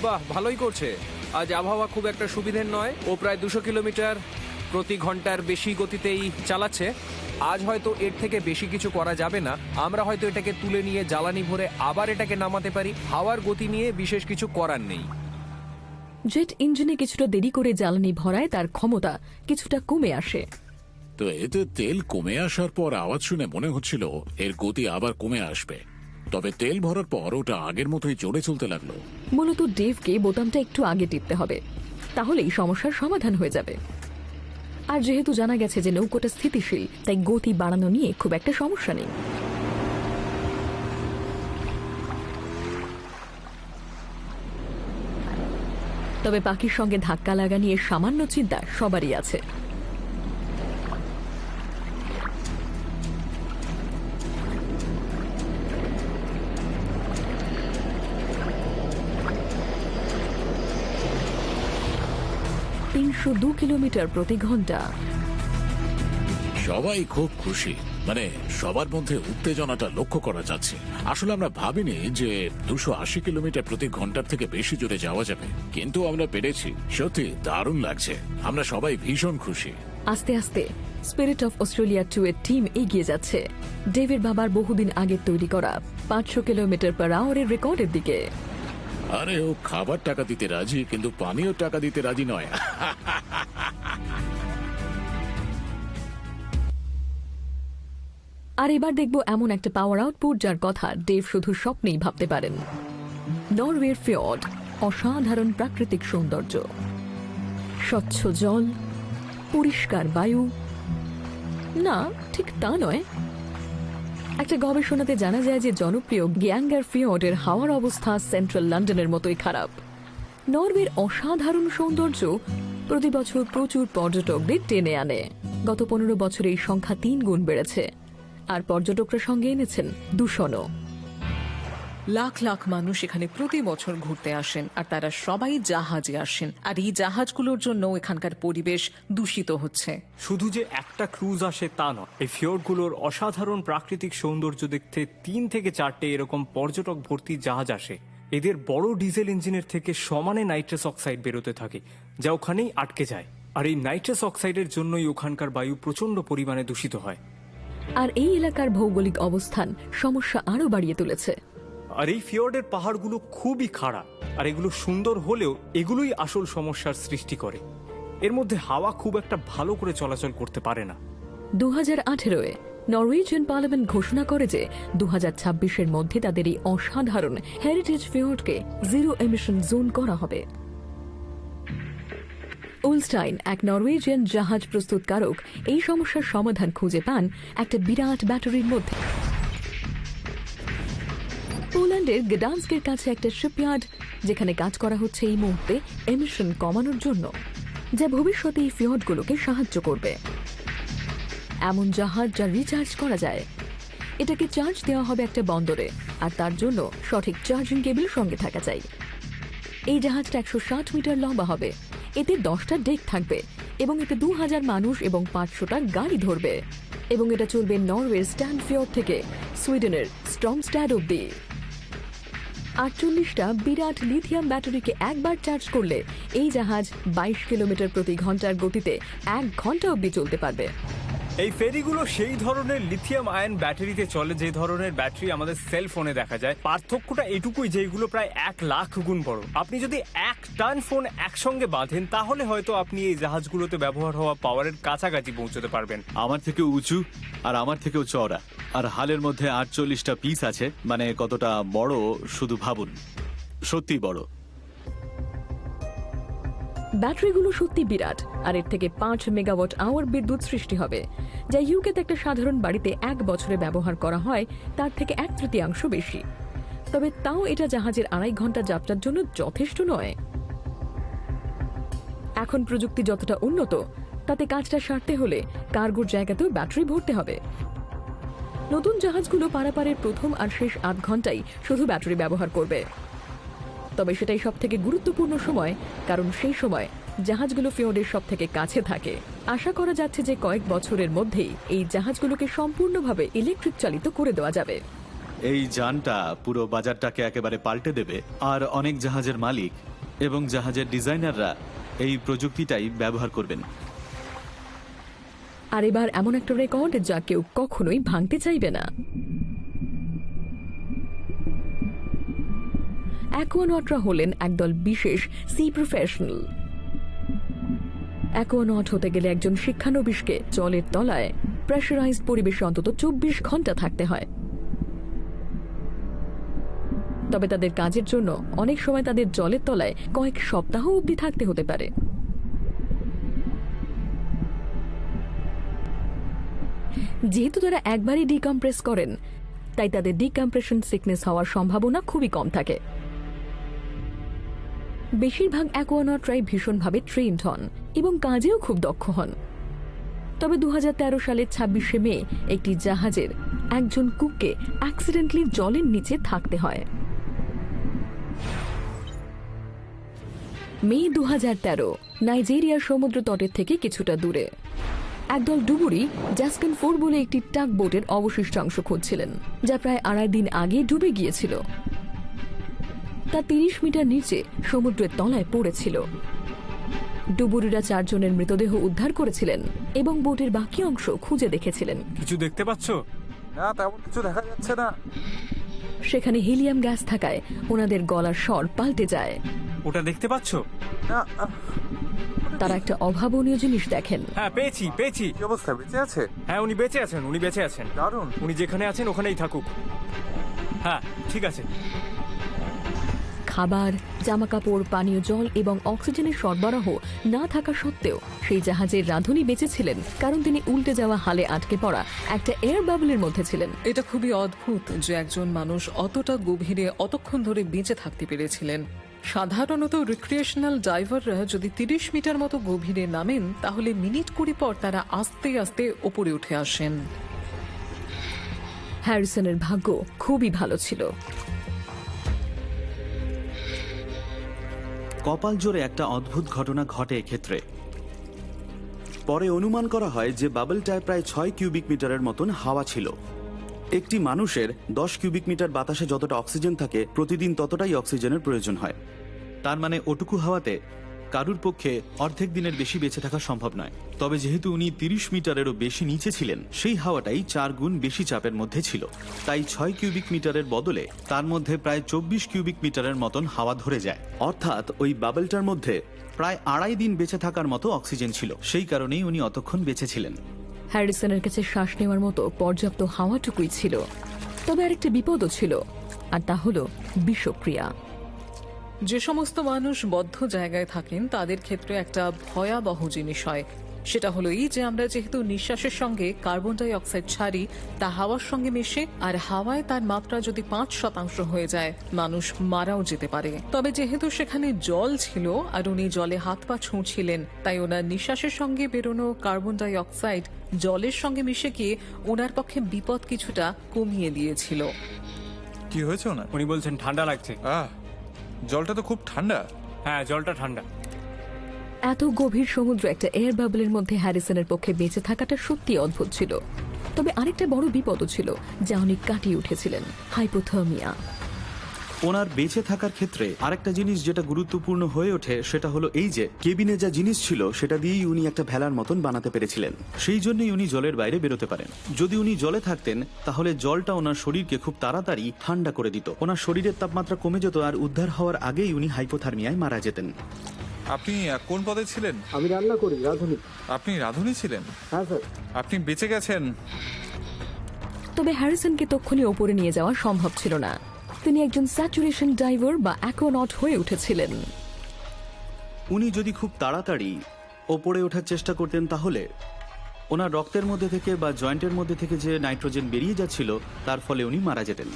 বাহ, ভালোই করছে। আজ আবহাওয়া খুব একটা সুবিধের নয়। ও প্রায় 200 কিলোমিটার প্রতি ঘন্টার বেশি গতিতেই চালাচ্ছে। আজ হয়তো এর থেকে বেশি কিছু করা যাবে না। আমরা হয়তো এটাকে তুলে নিয়ে জ্বালানি ভরে আবার এটাকে নামাতে পারি। হাওয়ার গতি নিয়ে বিশেষ কিছু করার নেই। জেট ইঞ্জিনে কিছুটা দেরি করে জ্বালানি ভরায় তার ক্ষমতা কিছুটা কমে আসে। তো এতে তেল কমে আসার পর আওয়াজ শুনে মনে হচ্ছিল এর গতি আবার কমে আসবে, তবে তেল ভরার পর ওটা আগের মতোই জোরে চলতে লাগলো। মূলত ডেভকে বোতামটা একটু আগে টিপতে হবে, তাহলেই সমস্যার সমাধান হয়ে যাবে। আর যেহেতু জানা গেছে যে নৌকোটা স্থিতিশীল, তাই গতি বাড়ানো নিয়ে খুব একটা সমস্যা নেই। তবে পাখির সঙ্গে ধাক্কা লাগা নিয়ে সামান্য চিন্তা সবারই আছে। ,302 কিলোমিটার প্রতি ঘন্টা। সবাই খুব খুশি, মানে সবার মধ্যে উত্তেজনাটা লক্ষ্য করা যাচ্ছে। আসলে আমরা ভাবিনি যে 280 কিলোমিটার প্রতি ঘন্টার থেকে বেশি জোরে যাওয়া যাবে, কিন্তু আমরা পেরেছি। সত্যি দারুণ লাগছে, আমরা সবাই ভীষণ খুশি। আস্তে আস্তে স্পিরিট অফ অস্ট্রেলিয়া 2 এর টিম এগিয়ে যাচ্ছে ডেভের বাবার বহুদিন আগে তৈরি করা 500 কিলোমিটার পার আওয়ারের রেকর্ডের দিকে। আরে ও খাবার টাকা দিতে রাজি, কিন্তু পানীয় টাকা দিতে রাজি নয়। আর এবার দেখব এমন একটা পাওয়ার আউটপুট যার কথা ডেভ শুধু স্বপ্নেই ভাবতে পারেন। নরওয়ের ফিয়র্ড, অসাধারণ প্রাকৃতিক সৌন্দর্য, স্বচ্ছ জল, পরিষ্কার বায়ু। না, ঠিক তা নয়। একটা গবেষণাতে জানা যায় যে জনপ্রিয় গ্যাঙ্গার ফিয়র্ডের হাওয়ার অবস্থা সেন্ট্রাল লন্ডনের মতোই খারাপ। নরওয়ের অসাধারণ সৌন্দর্য প্রতি বছর প্রচুর পর্যটকদের টেনে আনে। গত 15 বছরে এই সংখ্যা 3 গুণ বেড়েছে, আর পর্যটকরা সঙ্গে এনেছেন দূষণও। লাখ লাখ মানুষ এখানে প্রতি বছর ঘুরতে আসেন, আর তারা সবাই জাহাজে আসেন। আর এই জাহাজগুলোর জন্য এখানকার পরিবেশ দূষিত হচ্ছে। শুধু যে একটা ক্রুজ আসে তা নয়, এই ফিয়র্ডগুলোর অসাধারণ প্রাকৃতিক সৌন্দর্য দেখতে 3 থেকে 4টে এরকম পর্যটক ভর্তি জাহাজ আসে। এদের বড় ডিজেল ইঞ্জিনের থেকে সমানে নাইট্রাস অক্সাইড বেরোতে থাকে, যা ওখানেই আটকে যায়। আর এই নাইট্রাস অক্সাইডের জন্যই ওখানকার বায়ু প্রচন্ড পরিমাণে দূষিত হয়। আর এই এলাকার ভৌগোলিক অবস্থান সমস্যা আরো বাড়িয়ে তুলেছে। আর এই ফিয়র্ডের পাহাড়গুলো খুবই খাড়া, আর এগুলো সুন্দর হলেও এগুলোই আসল সমস্যার সৃষ্টি করে। এর মধ্যে হাওয়া খুব একটা ভালো করে চলাচল করতে পারে না। 2018-এ নরওয়েজিয়ান পার্লামেন্ট ঘোষণা করে যে 2026-এর মধ্যে তাদের এই অসাধারণ হেরিটেজ ফিয়র্ডকে জিরো এমিশন জোন করা হবে। উলস্টাইন, এক নরওয়েজিয়ান জাহাজ প্রস্তুতকারক, এই সমস্যার সমাধান খুঁজে পান একটা বিরাট ব্যাটারির মধ্যে। পোল্যান্ডের গডান্স্কের কাছে একটা শিপইয়ার্ড, যেখানে কাজ করা হচ্ছে এই মুহূর্তে এমিশন কমানোর জন্য, যা ভবিষ্যতে এই ফিয়র্ডগুলোকে সাহায্য করবে। এমন জাহাজ যা রিচার্জ করা যায়, এটাকে চার্জ দেওয়া হবে একটা বন্দরে, আর তার জন্য সঠিক চার্জিং কেবল সঙ্গে থাকা চাই। এই জাহাজটা 160 মিটার লম্বা হবে, এতে 10টা ডেক থাকবে এবং এতে 2000 মানুষ এবং 500টা গাড়ি ধরবে, এবং এটা চলবে নরওয়ের স্ট্যান্ডফিয়র্ড থেকে সুইডেনের স্ট্রমস্ট্যাড অব্দি। 48টা বিরাট লিথিয়াম ব্যাটারিকে একবার চার্জ করলে এই জাহাজ 22 কিলোমিটার প্রতি ঘন্টার গতিতে 1 ঘন্টা অব্দি চলতে পারবে। এই ফেরিগুলো সেই ধরনের লিথিয়াম আয়ন ব্যাটারিতে চলে যে ধরনের ব্যাটারি আমাদের সেল ফোনে দেখা যায়। পার্থক্যটা এটুকুই যে এগুলো প্রায় 1 লাখ গুণ বড়। আপনি যদি 1 টন ফোন একসঙ্গে বাঁধেন তাহলে হয়তো আপনি এই জাহাজগুলোতে ব্যবহার হওয়া পাওয়ারের কাছাকাছি পৌঁছতে পারবেন। আমার থেকে উঁচু আর আমার থেকেও চওড়া, আর হালের মধ্যে 48টা পিস আছে। মানে কতটা বড় শুধু ভাবুন, সত্যি বড়। ব্যাটারিগুলো সত্যি বিরাট, আর এর থেকে 5 মেগাওয়াট আওয়ার বিদ্যুৎ সৃষ্টি হবে, যা ইউকেতে একটা সাধারণ বাড়িতে 1 বছরে ব্যবহার করা হয় তার থেকে 1/3 বেশি। তবে তাও এটা জাহাজের 2.5 ঘন্টা যাত্রার জন্য যথেষ্ট নয়। এখন প্রযুক্তি যতটা উন্নত, তাতে কাজটা সারতে হলে কার্গোর জায়গাতেও ব্যাটারি ভরতে হবে। নতুন জাহাজগুলো পারাপারের প্রথম আর শেষ 8 ঘন্টাই শুধু ব্যাটারি ব্যবহার করবে। তবে সেটাই সব থেকে গুরুত্বপূর্ণ সময়, কারণ সেই সময় জাহাজগুলো ফিওর্ডের সব থেকে কাছে থাকে। আশা করা যাচ্ছে যে কয়েক বছরের মধ্যেই এই জাহাজগুলোকে সম্পূর্ণভাবে ইলেকট্রিক চালিত করে দেওয়া যাবে। এই যানটা পুরো বাজারটাকে একেবারে পাল্টে দেবে, আর অনেক জাহাজের মালিক এবং জাহাজের ডিজাইনাররা এই প্রযুক্তিটাই ব্যবহার করবেন। আর এবার এমন একটা রেকর্ড যা কেউ কখনোই ভাঙতে চাইবে না। অ্যাকুয়ানটরা হলেন একদল বিশেষ সি প্রফেশনাল। অ্যাকুয়ানট হতে গেলে একজন শিক্ষানবিশকে জলের তলায় প্রেসারাইজড পরিবেশে অন্তত 24 ঘন্টা থাকতে হয়। তবে তাদের কাজের জন্য অনেক সময় তাদের জলের তলায় কয়েক সপ্তাহ অবধি থাকতে হতে পারে। যেহেতু তারা একবারই ডিকম্প্রেস করেন, তাই তাদের ডিকম্প্রেশন সিকনেস হওয়ার সম্ভাবনা খুবই কম থাকে। বেশিরভাগ অ্যাকুয়ানটরাই ভীষণভাবে ট্রেন্ড হন এবং কাজেও খুব দক্ষ হন। তবে 2013 সালের 26শে মে একটি জাহাজের একজন কুককে অ্যাক্সিডেন্টলি জলের নিচে থাকতে হয়। মে 2013 নাইজেরিয়ার সমুদ্র তটের থেকে কিছুটা দূরে একদল ডুবুরি জ্যাস্কন 4 বলে একটি টাগ বোটের অবশিষ্ট অংশ খুঁজছিলেন, যা প্রায় 2.5 দিন আগে ডুবে গিয়েছিল। তা 30 মিটার নিচে সমুদ্রের তলায় পড়েছিল। ডুবুরিরা 4 জনের মৃতদেহ উদ্ধার করেছিলেন এবং বোটের বাকি অংশ খুঁজে দেখেছিলেন। কিছু দেখতে পাচ্ছ? না, তেমন কিছু দেখা যাচ্ছে না। সেখানে হিলিয়াম গ্যাস থাকায় ওনাদের গলার স্বর পাল্টে যায়। ওটা দেখতে পাচ্ছ? না, তারা একটা অভাবনীয় জিনিস দেখেন। হ্যাঁ, পেয়েছি। কি অবস্থা, বেঁচে আছে? হ্যাঁ, উনি বেঁচে আছেন। দারুণ। উনি যেখানে আছেন ওখানেই থাকুক। হ্যাঁ, ঠিক আছে। খাবার, জামাকাপড়, পানীয় জল এবং অক্সিজেনের সরবরাহ না থাকা সত্ত্বেও সেই জাহাজের রাঁধুনি বেঁচেছিলেন, কারণ তিনি উল্টে যাওয়া হালে আটকে পড়া একটা এয়ার বাবলের মধ্যে ছিলেন। এটা খুবই অদ্ভুত যে একজন মানুষ অতটা গভীরে অতক্ষণ ধরে বেঁচে থাকতে পেরেছিলেন। সাধারণত রিক্রিয়েশনাল ডাইভাররা যদি 30 মিটার মতো গভীরে নামেন, তাহলে মিনিট 20 পর তারা আস্তে আস্তে ওপরে উঠে আসেন। হ্যারিসনের ভাগ্য খুবই ভালো ছিল। কপাল জোরে একটা অদ্ভুত ঘটনা ঘটে এক্ষেত্রে। পরে অনুমান করা হয় যে বাবলটায় প্রায় 6 কিউবিক মিটারের মতন হাওয়া ছিল। একটি মানুষের 10 কিউবিক মিটার বাতাসে যতটা অক্সিজেন থাকে, প্রতিদিন ততটাই অক্সিজেনের প্রয়োজন হয়। তার মানে ওটুকু হাওয়াতে কারুর পক্ষে অর্ধেক দিনের বেশি বেঁচে থাকা সম্ভব নয়। তবে যেহেতু উনি 30 মিটারেরও বেশি নিচে ছিলেন, সেই হাওয়াটাই 4 গুণ বেশি চাপের মধ্যে ছিল। তাই 6 কিউবিক মিটারের বদলে তার মধ্যে প্রায় 24 কিউবিক মিটারের মতন হাওয়া ধরে যায়। অর্থাৎ ওই বাবলটার মধ্যে প্রায় 2.5 দিন বেঁচে থাকার মতো অক্সিজেন ছিল। সেই কারণেই উনি অতক্ষণ বেঁচে ছিলেন। হ্যারিসনের কাছে শ্বাস নেওয়ার মতো পর্যাপ্ত হাওয়াটুকুই ছিল। তবে আরেকটা বিপদও ছিল, আর তা হলো বিষক্রিয়া। যে সমস্ত মানুষ বদ্ধ জায়গায় থাকেন তাদের ক্ষেত্রে একটা ভয়াবহ জিনিস হয়। সেটা হলো এই যে আমরা যেহেতু নিঃশ্বাসের সঙ্গে কার্বন ডাই অক্সাইড ছাড়ি, তা হাওয়ার সঙ্গে মেশে, আর হাওয়ায় তার মাত্রা যদি 5% হয়ে যায় মানুষ মারাও যেতে পারে। তবে যেহেতু সেখানে জল ছিল আর উনি জলে হাত পা ছুঁছিলেন, তাই ওনার নিঃশ্বাসের সঙ্গে বেরোনো কার্বন ডাই অক্সাইড জলের সঙ্গে মিশে গিয়ে ওনার পক্ষে বিপদ কিছুটা কমিয়ে দিয়েছিল। কি হয়েছে ওনার? উনি বলছেন ঠান্ডা লাগছে। জলটা তো খুব ঠান্ডা। হ্যাঁ, জলটা ঠান্ডা। এত গভীর সমুদ্র একটা এয়ার বাবলের মধ্যে হ্যারিসনের পক্ষে বেঁচে থাকাটা সত্যি অদ্ভুত ছিল। তবে আরেকটা বড় বিপদও ছিল যা উনি কাটিয়ে উঠেছিলেন, হাইপোথার্মিয়া। ওনার বেঁচে থাকার ক্ষেত্রে আরেকটা জিনিস যেটা গুরুত্বপূর্ণ হয়ে ওঠে সেটা হলো এই যে কেবিনে যা জিনিস ছিল সেটা দিয়েই উনি একটা ভেলার মতন বানাতে পেরেছিলেন। সেই জন্যই উনি জলের বাইরে বেরোতে পারেন। যদি উনি জলে থাকতেন তাহলে জলটা ওনার শরীরকে খুব তাড়াতাড়ি ঠান্ডা করে দিত, ওনার শরীরের তাপমাত্রা কমে যেত, আর উদ্ধার হওয়ার আগেই উনি হাইপোথার্মিয়ায় মারা যেতেন। আপনি কোন পদে ছিলেন? আমি রান্না করি, রাঁধুনি। আপনি রাঁধুনি ছিলেন? হ্যাঁ স্যার। আপনি বেঁচে গেছেন। তবে হ্যারিসনকে তক্ষুনি ওপরে নিয়ে যাওয়া সম্ভব ছিল না। তিনি একজন স্যাচুরেশন ডাইভার বা অ্যাকোনট হয়ে উঠেছিলেন। উনি যদি খুব তাড়াতাড়ি ওপরে ওঠার চেষ্টা করতেন তাহলে ওনার রক্তের মধ্যে থেকে বা জয়েন্টের মধ্যে থেকে যে নাইট্রোজেন বেরিয়ে যাচ্ছিল তার ফলে উনি মারা যেতেন।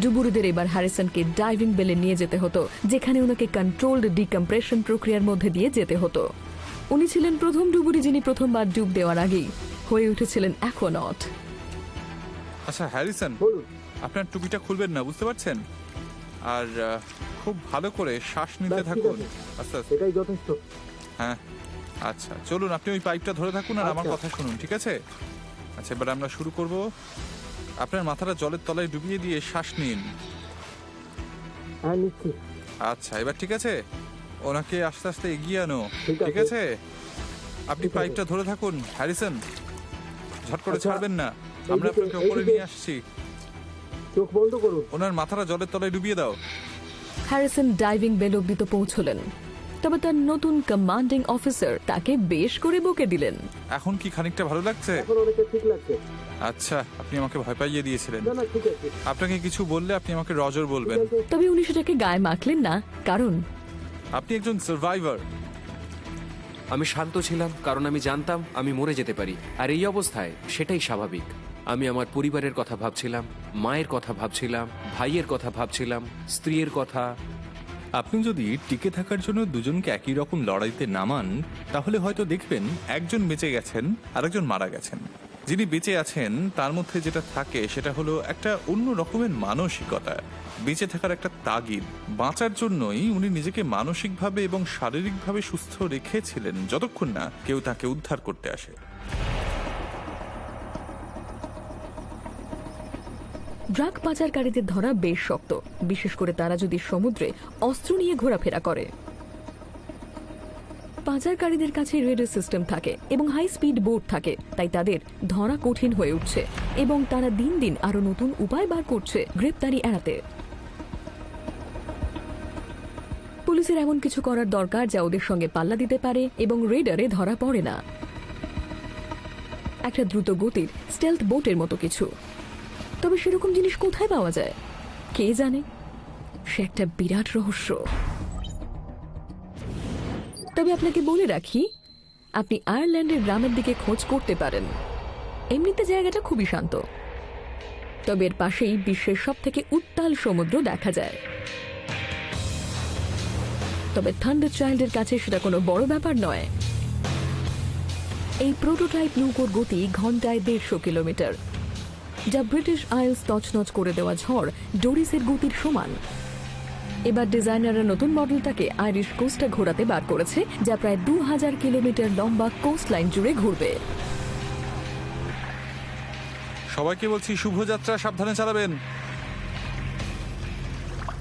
ডুবুরিদের এবার হ্যারিসনকে ডাইভিং বেলে নিয়ে যেতে হতো, যেখানে ওনাকে কন্ট্রোলড ডিকম্প্রেশন প্রক্রিয়ার মধ্যে দিয়ে যেতে হতো। উনি ছিলেন প্রথম ডুবুরি যিনি প্রথমবার ডুব দেওয়ার আগেই হয়ে উঠেছিলেন অ্যাকোনট। আচ্ছা হ্যারিসন, আপনার টুপিটা খুলবেন না, বুঝতে পারছেন? আর খুব ভালো করে শ্বাস নিতে থাকুন, আস্তে আস্তে। এটাই যথেষ্ট। হ্যাঁ, আচ্ছা চলুন, আপনি ওই পাইপটা ধরে থাকুন আর আমার কথা শুনুন, ঠিক আছে? আচ্ছা, এবার আমরা শুরু করব। আপনার মাথাটা জলের তলায় ডুবিয়ে দিয়ে শ্বাস নিন। হ্যাঁ, নিচ্ছি। আচ্ছা, এবার ঠিক আছে? ওনাকে আস্তে আস্তে এগিয়ে আনো, ঠিক আছে? আপনি ঠিক আছে। পাইপটা ধরে থাকুন হ্যারিসন, ঝট করে আচ্ছা, ছাড়বেন না। আমরা আপনাকে উপরে এইদিকে। নিয়ে আসছি। চোখ বন্ধ করুন। ওনার মাথাটা জলের তলায় ডুবিয়ে দাও। হ্যারিসন ডাইভিং বেল অব্দি তো পৌঁছলেন, তবে তার নতুন কমান্ডিং অফিসার তাকে বেশ করে বকে দিলেন। এখন কি খানিকটা ভালো লাগছে? এখন অনেকটা ঠিক লাগছে। আচ্ছা, আপনি আমাকে ভয় পাইয়ে দিয়েছিলেন। না না, ঠিক আছে। আপনাকে কিছু বললে আপনি আমাকে রজর বলবেন। তবে উনি সেটাকে গায়ে মাখলেন না, কারণ আপনি একজন সার্ভাইভার। আমি শান্ত ছিলাম কারণ আমি জানতাম আমি মরে যেতে পারি, আর এই অবস্থায় সেটাই স্বাভাবিক। আমি আমার পরিবারের কথা ভাবছিলাম, মায়ের কথা ভাবছিলাম, ভাইয়ের কথা ভাবছিলাম, স্ত্রীর কথা। আপনি যদি টিকে থাকার জন্য দুজনকে একই রকম লড়াইতে নামান, তাহলে হয়তো দেখবেন একজন বেঁচে গেছেন আর একজন মারা গেছেন। যিনি বেঁচে আছেন তার মধ্যে যেটা থাকে সেটা হলো একটা অন্য রকমের মানসিকতা, বেঁচে থাকার একটা তাগিদ। বাঁচার জন্যই উনি নিজেকে মানসিকভাবে এবং শারীরিকভাবে সুস্থ রেখেছিলেন যতক্ষণ না কেউ তাকে উদ্ধার করতে আসে। ড্রাগ পাচারকারীদের ধরা বেশ শক্ত, বিশেষ করে তারা যদি সমুদ্রে অস্ত্র নিয়ে ঘোরাফেরা করে। পাচারকারীদের কাছে রেডার সিস্টেম থাকে এবং হাই স্পিড বোট থাকে, তাই তাদের ধরা কঠিন হয়ে উঠছে এবং তারা দিন দিন আরো নতুন উপায় বার করছে গ্রেপ্তারি এড়াতে। পুলিশের এমন কিছু করার দরকার যা ওদের সঙ্গে পাল্লা দিতে পারে এবং রেডারে ধরা পড়ে না। একটা দ্রুত গতির স্টেলথ বোটের মতো কিছু। তবে সেরকম জিনিস কোথায় পাওয়া যায় কে জানে, সে একটা বিরাট রহস্য। তবে আপনাকে বলে রাখি, আপনি আয়ারল্যান্ডের গ্রামের দিকে খোঁজ করতে পারেন। এমনিতে জায়গাটা খুবই শান্ত, তবে এর পাশেই বিশ্বের সব থেকে উত্তাল সমুদ্র দেখা যায়। তবে থান্ডার চাইল্ডের কাছে সেটা কোনো বড় ব্যাপার নয়। এই প্রোটোটাইপ নৌকোর গতি ঘন্টায় 150 কিলোমিটার, যা ব্রিটিশ আইলস তছনছ করে দেওয়া ঝড় ডোরিসের গতির সমান। এবার ডিজাইনাররা নতুন মডেলটাকে আইরিশ কোস্টে ঘোরাতে বার করেছে, যা প্রায় 2000 কিলোমিটার লম্বা কোস্ট লাইন জুড়ে ঘুরবে। সবাইকে বলছি শুভযাত্রা, সাবধানে চালাবেন।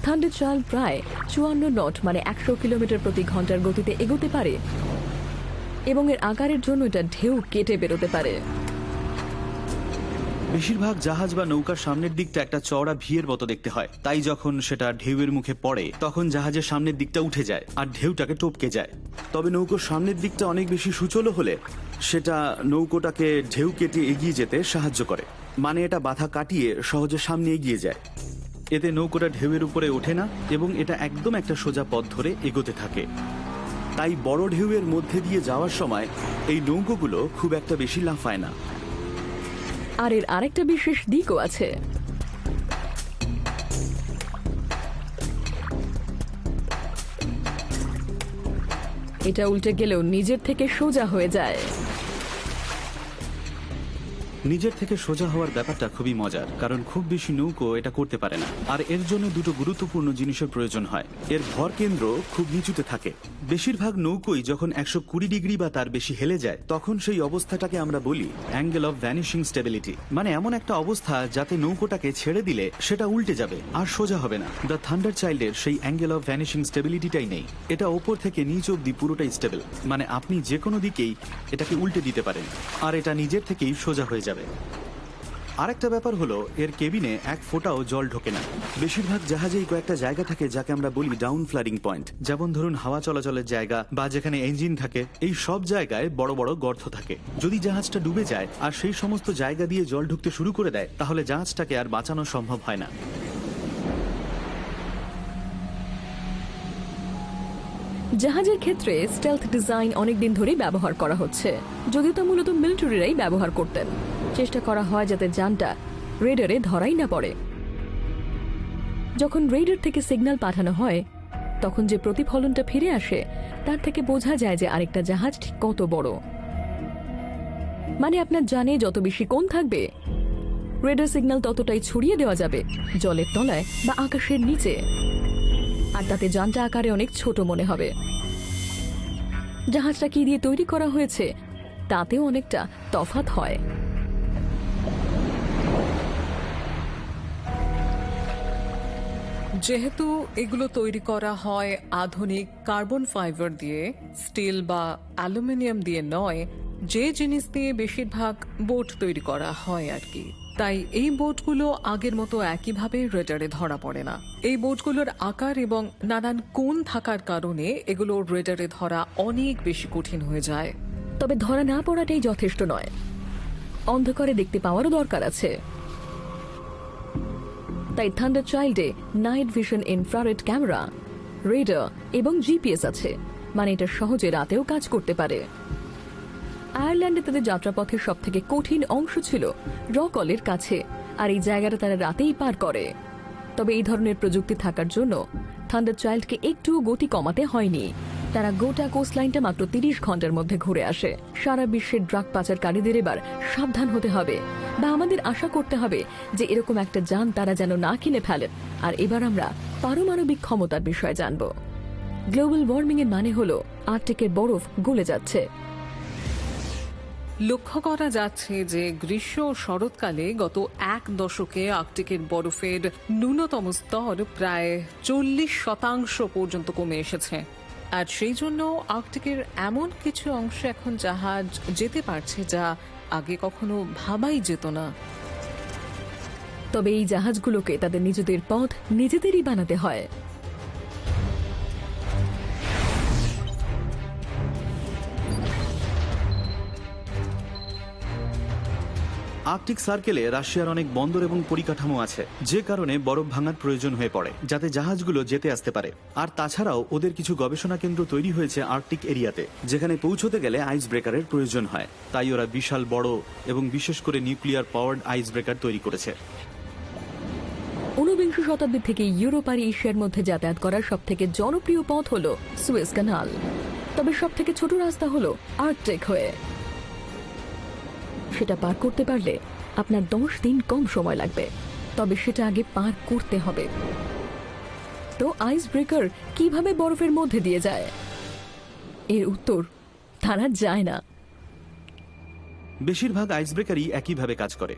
থান্ডার চাইল্ড প্রায় 54 নট মানে 100 কিলোমিটার প্রতি ঘন্টার গতিতে এগোতে পারে এবং এর আকারের জন্য এটা ঢেউ কেটে বেরোতে পারে। বেশিরভাগ জাহাজ বা নৌকার সামনের দিকটা একটা চওড়া ভিয়ের মতো দেখতে হয়, তাই যখন সেটা ঢেউয়ের মুখে পড়ে তখন জাহাজের সামনের দিকটা উঠে যায় আর ঢেউটাকে টপকে যায়। তবে নৌকোর সামনের দিকটা অনেক বেশি সুচলো হলে সেটা নৌকোটাকে ঢেউ কেটে এগিয়ে যেতে সাহায্য করে, মানে এটা বাধা কাটিয়ে সহজে সামনে এগিয়ে যায়। এতে নৌকোটা ঢেউয়ের উপরে ওঠে না এবং এটা একদম একটা সোজা পথ ধরে এগোতে থাকে। তাই বড় ঢেউয়ের মধ্যে দিয়ে যাওয়ার সময় এই নৌকোগুলো খুব একটা বেশি লাফায় না। আর এর আরেকটা বিশেষ দিকও আছে। এটা উল্টে গেলেও নিজের থেকে সোজা হয়ে যায়। নিজের থেকে সোজা হওয়ার ব্যাপারটা খুবই মজার, কারণ খুব বেশি নৌকো এটা করতে পারে না। আর এর জন্য দুটো গুরুত্বপূর্ণ জিনিসের প্রয়োজন হয়। এর ভর কেন্দ্র খুব নিচুতে থাকে। বেশিরভাগ নৌকোই যখন 120 ডিগ্রি বা তার বেশি হেলে যায়, তখন সেই অবস্থাটাকে আমরা বলি অ্যাঙ্গেল অফ ভ্যানিশিং স্টেবিলিটি। মানে এমন একটা অবস্থা যাতে নৌকোটাকে ছেড়ে দিলে সেটা উল্টে যাবে আর সোজা হবে না। দ্য থান্ডার চাইল্ডের সেই অ্যাঙ্গেল অফ ভ্যানিশিং স্টেবিলিটিটাই নেই। এটা ওপর থেকে নিচ অব্দি পুরোটাই স্টেবল, মানে আপনি যে কোনো দিকেই এটাকে উল্টে দিতে পারেন আর এটা নিজের থেকেই সোজা হয়ে যাবে। আরেকটা ব্যাপার হলো এর কেবিনে এক ফোঁটাও জল ঢোকে না। বেশিরভাগ জাহাজেই কয়েকটা জায়গা থাকে যাকে আমরা বলি ডাউন ফ্লাডিং পয়েন্ট, যেমন ধরুন হাওয়া চলাচলের জায়গা বা যেখানে ইঞ্জিন থাকে। এই সব জায়গায় বড় বড় গর্ত থাকে। যদি জাহাজটা ডুবে যায় আর সেই সমস্ত জায়গা দিয়ে জল ঢুকতে শুরু করে দেয়, তাহলে জাহাজটাকে আর বাঁচানো সম্ভব হয় না। জাহাজের ক্ষেত্রে স্টেলথ ডিজাইন অনেকদিন ধরেই ব্যবহার করা হচ্ছে, যদিও তা মূলত মিলিটারিরাই ব্যবহার করতেন। চেষ্টা করা হয় যাতে যানটা রেডারে ধরাই না পড়ে। যখন রেডার থেকে সিগন্যাল পাঠানো হয়, তখন যে প্রতিফলনটা ফিরে আসে তার থেকে বোঝা যায় যে আরেকটা জাহাজ ঠিক কত বড়। মানে আপনার জানে যত বেশি কোণ থাকবে, রেডার সিগন্যাল ততটাই ছড়িয়ে দেওয়া যাবে জলের তলায় বা আকাশের নিচে, আর তাতে যানটা আকারে অনেক ছোট মনে হবে। জাহাজটা কি দিয়ে তৈরি করা হয়েছে তাতেও অনেকটা তফাৎ হয়। যেহেতু এগুলো তৈরি করা হয় আধুনিক কার্বন ফাইবার দিয়ে, স্টিল বা অ্যালুমিনিয়াম দিয়ে নয়, যে জিনিস দিয়ে বেশিরভাগ বোট তৈরি করা হয় আর কি, তাই এই বোটগুলো আগের মতো একইভাবে রেডারে ধরা পড়ে না। এই বোটগুলোর আকার এবং নানান কোণ থাকার কারণে এগুলো রেডারে ধরা অনেক বেশি কঠিন হয়ে যায়। তবে ধরা না পড়াটাই যথেষ্ট নয়, অন্ধকারে দেখতে পাওয়ারও দরকার আছে। তাই থান্ডার চাইল্ডে night vision infrared camera, radar এবং জিপিএস আছে, মানে এটা সহজে রাতেও কাজ করতে পারে। আয়ারল্যান্ডে তাদের যাত্রাপথের সব থেকে কঠিন অংশ ছিল রকলের কাছে, আর এই জায়গাটা তারা রাতেই পার করে। তবে এই ধরনের প্রযুক্তি থাকার জন্য থান্ডার চাইল্ডকে একটু গতি কমাতে হয়নি। তারা গোটা কোস্টলাইনটা মাত্র 30 ঘন্টার মধ্যে ঘুরে আসে। সারা বিশ্বের ড্রাগ পাচারকারীদের এবার সাবধান হতে হবে, বা আমাদের আশা করতে হবে যে এরকম একটা যান তারা যেন না কিনে ফেলেন। আর এবার আমরা পারমাণবিক ক্ষমতার বিষয়ে জানব। গ্লোবাল ওয়ার্মিং এর মানে হলো আর্কটিকের বরফ গলে যাচ্ছে। লক্ষ্য করা যাচ্ছে যে গ্রীষ্ম ও শরৎকালে গত 1 দশকে আর্কটিকের বরফের ন্যূনতম স্তর প্রায় 40% পর্যন্ত কমে এসেছে। আর সেই জন্য আর্কটিকের এমন কিছু অংশে এখন জাহাজ যেতে পারছে যা আগে কখনো ভাবাই যেত না। তবে এই জাহাজগুলোকে তাদের নিজেদের পথ নিজেদেরই বানাতে হয়। আর্কটিক সার্কেলে রাশিয়ার অনেক বন্দর এবং পরিকাঠামো আছে, যে কারণে বরফ ভাঙার প্রয়োজন হয়ে পড়ে যাতে জাহাজগুলো যেতে আসতে পারে। আর তাছাড়াও ওদের কিছু গবেষণা কেন্দ্র তৈরি হয়েছে আর্কটিক এরিয়াতে, যেখানে পৌঁছতে গেলে আইস ব্রেকারের প্রয়োজন হয়। তাই ওরা বিশাল বড় এবং বিশেষ করে নিউক্লিয়ার পাওয়ার্ড আইস ব্রেকার তৈরি করেছে। 19 শতাব্দী থেকে ইউরোপ আর এশিয়ার মধ্যে যাতায়াত করার সব থেকে জনপ্রিয় পথ হল সুয়েজ কানাল। তবে সব থেকে ছোট রাস্তা হলো আর্কটিক হয়ে। সেটা পার করতে পারলে আপনার 10 দিন কম সময় লাগবে, তবে সেটা আগে পার করতে হবে। তো আইস ব্রেকার কিভাবে বরফের মধ্যে দিয়ে যায়? এর উত্তর তারা যায় না। বেশিরভাগ আইস ব্রেকারই একইভাবে কাজ করে।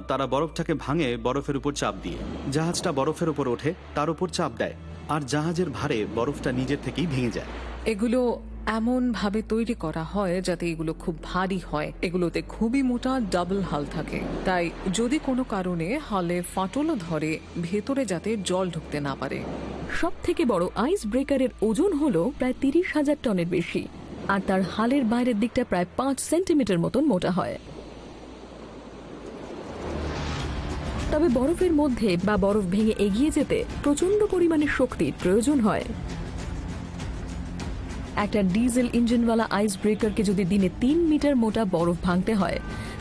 তারা বরফটাকে ভাঙে বরফের উপর চাপ দিয়ে। জাহাজটা বরফের উপর ওঠে, তার উপর চাপ দেয়, আর জাহাজের ভারে বরফটা নিজের থেকেই ভেঙে যায়। এগুলো এমন ভাবে তৈরি করা হয় যাতে এগুলো খুব ভারী হয়। এগুলোতে খুবই মোটা ডাবল হাল থাকে, তাই যদি কোনো কারণে হালে ফাটলও ধরে, ভেতরে যাতে জল ঢুকতে না পারে। সব থেকে বড় আইস ব্রেকারের ওজন হলো প্রায় 30,000 টনের বেশি, আর তার হালের বাইরের দিকটা প্রায় 5 সেন্টিমিটার মতন মোটা হয়। তবে বরফের মধ্যে বা বরফ ভেঙে এগিয়ে যেতে প্রচন্ড পরিমাণে শক্তির প্রয়োজন হয়। একটা ডিজেল ইঞ্জিনওয়ালা আইস ব্রেকারকে যদি দিনে 3 মিটার মোটা বরফ ভাঙতে হয়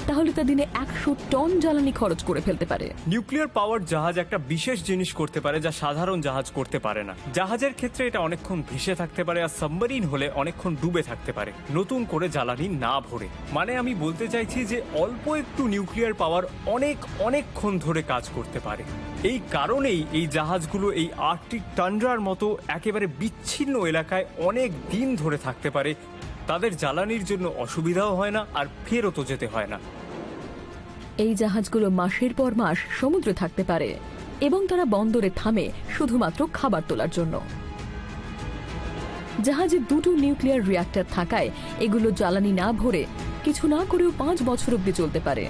তাহলে তা দিনে 100 টন জ্বালানি খরচ করে ফেলতে পারে। নিউক্লিয়ার পাওয়ার জাহাজ একটা বিশেষ জিনিস করতে পারে যা সাধারণ জাহাজ করতে পারে না। জাহাজের ক্ষেত্রে এটা অনেকক্ষণ ভেসে থাকতে পারে, আর সাবমেরিন হলে অনেকক্ষণ ডুবে থাকতে পারে নতুন করে জ্বালানি না ভরে। মানে আমি বলতে চাইছি যে অল্প একটু নিউক্লিয়ার পাওয়ার অনেকক্ষণ ধরে কাজ করতে পারে। এই কারণেই এই জাহাজগুলো এই আর্কটিক টান্ড্রার মতো একেবারে বিচ্ছিন্ন এলাকায় অনেক দিন ধরে থাকতে পারে। তাদের জ্বালানির জন্য অসুবিধাও হয় না, আর ফেরতও যেতে হয় না। এই জাহাজগুলো মাসের পর মাস সমুদ্রে থাকতে পারে এবং তারা বন্দরে থামে শুধুমাত্র খাবার তোলার জন্য। জাহাজে 2টো নিউক্লিয়ার রিঅ্যাক্টর থাকায় এগুলো জ্বালানি না ভরে কিছু না করেও 5 বছর অব্দি চলতে পারে।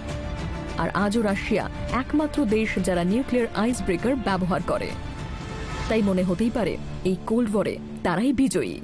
আর আজও রাশিয়া একমাত্র দেশ যারা নিউক্লিয়ার আইস ব্রেকার ব্যবহার করে। তাই মনে হতেই পারে এই কোল্ড ওয়ারে তারাই বিজয়ী।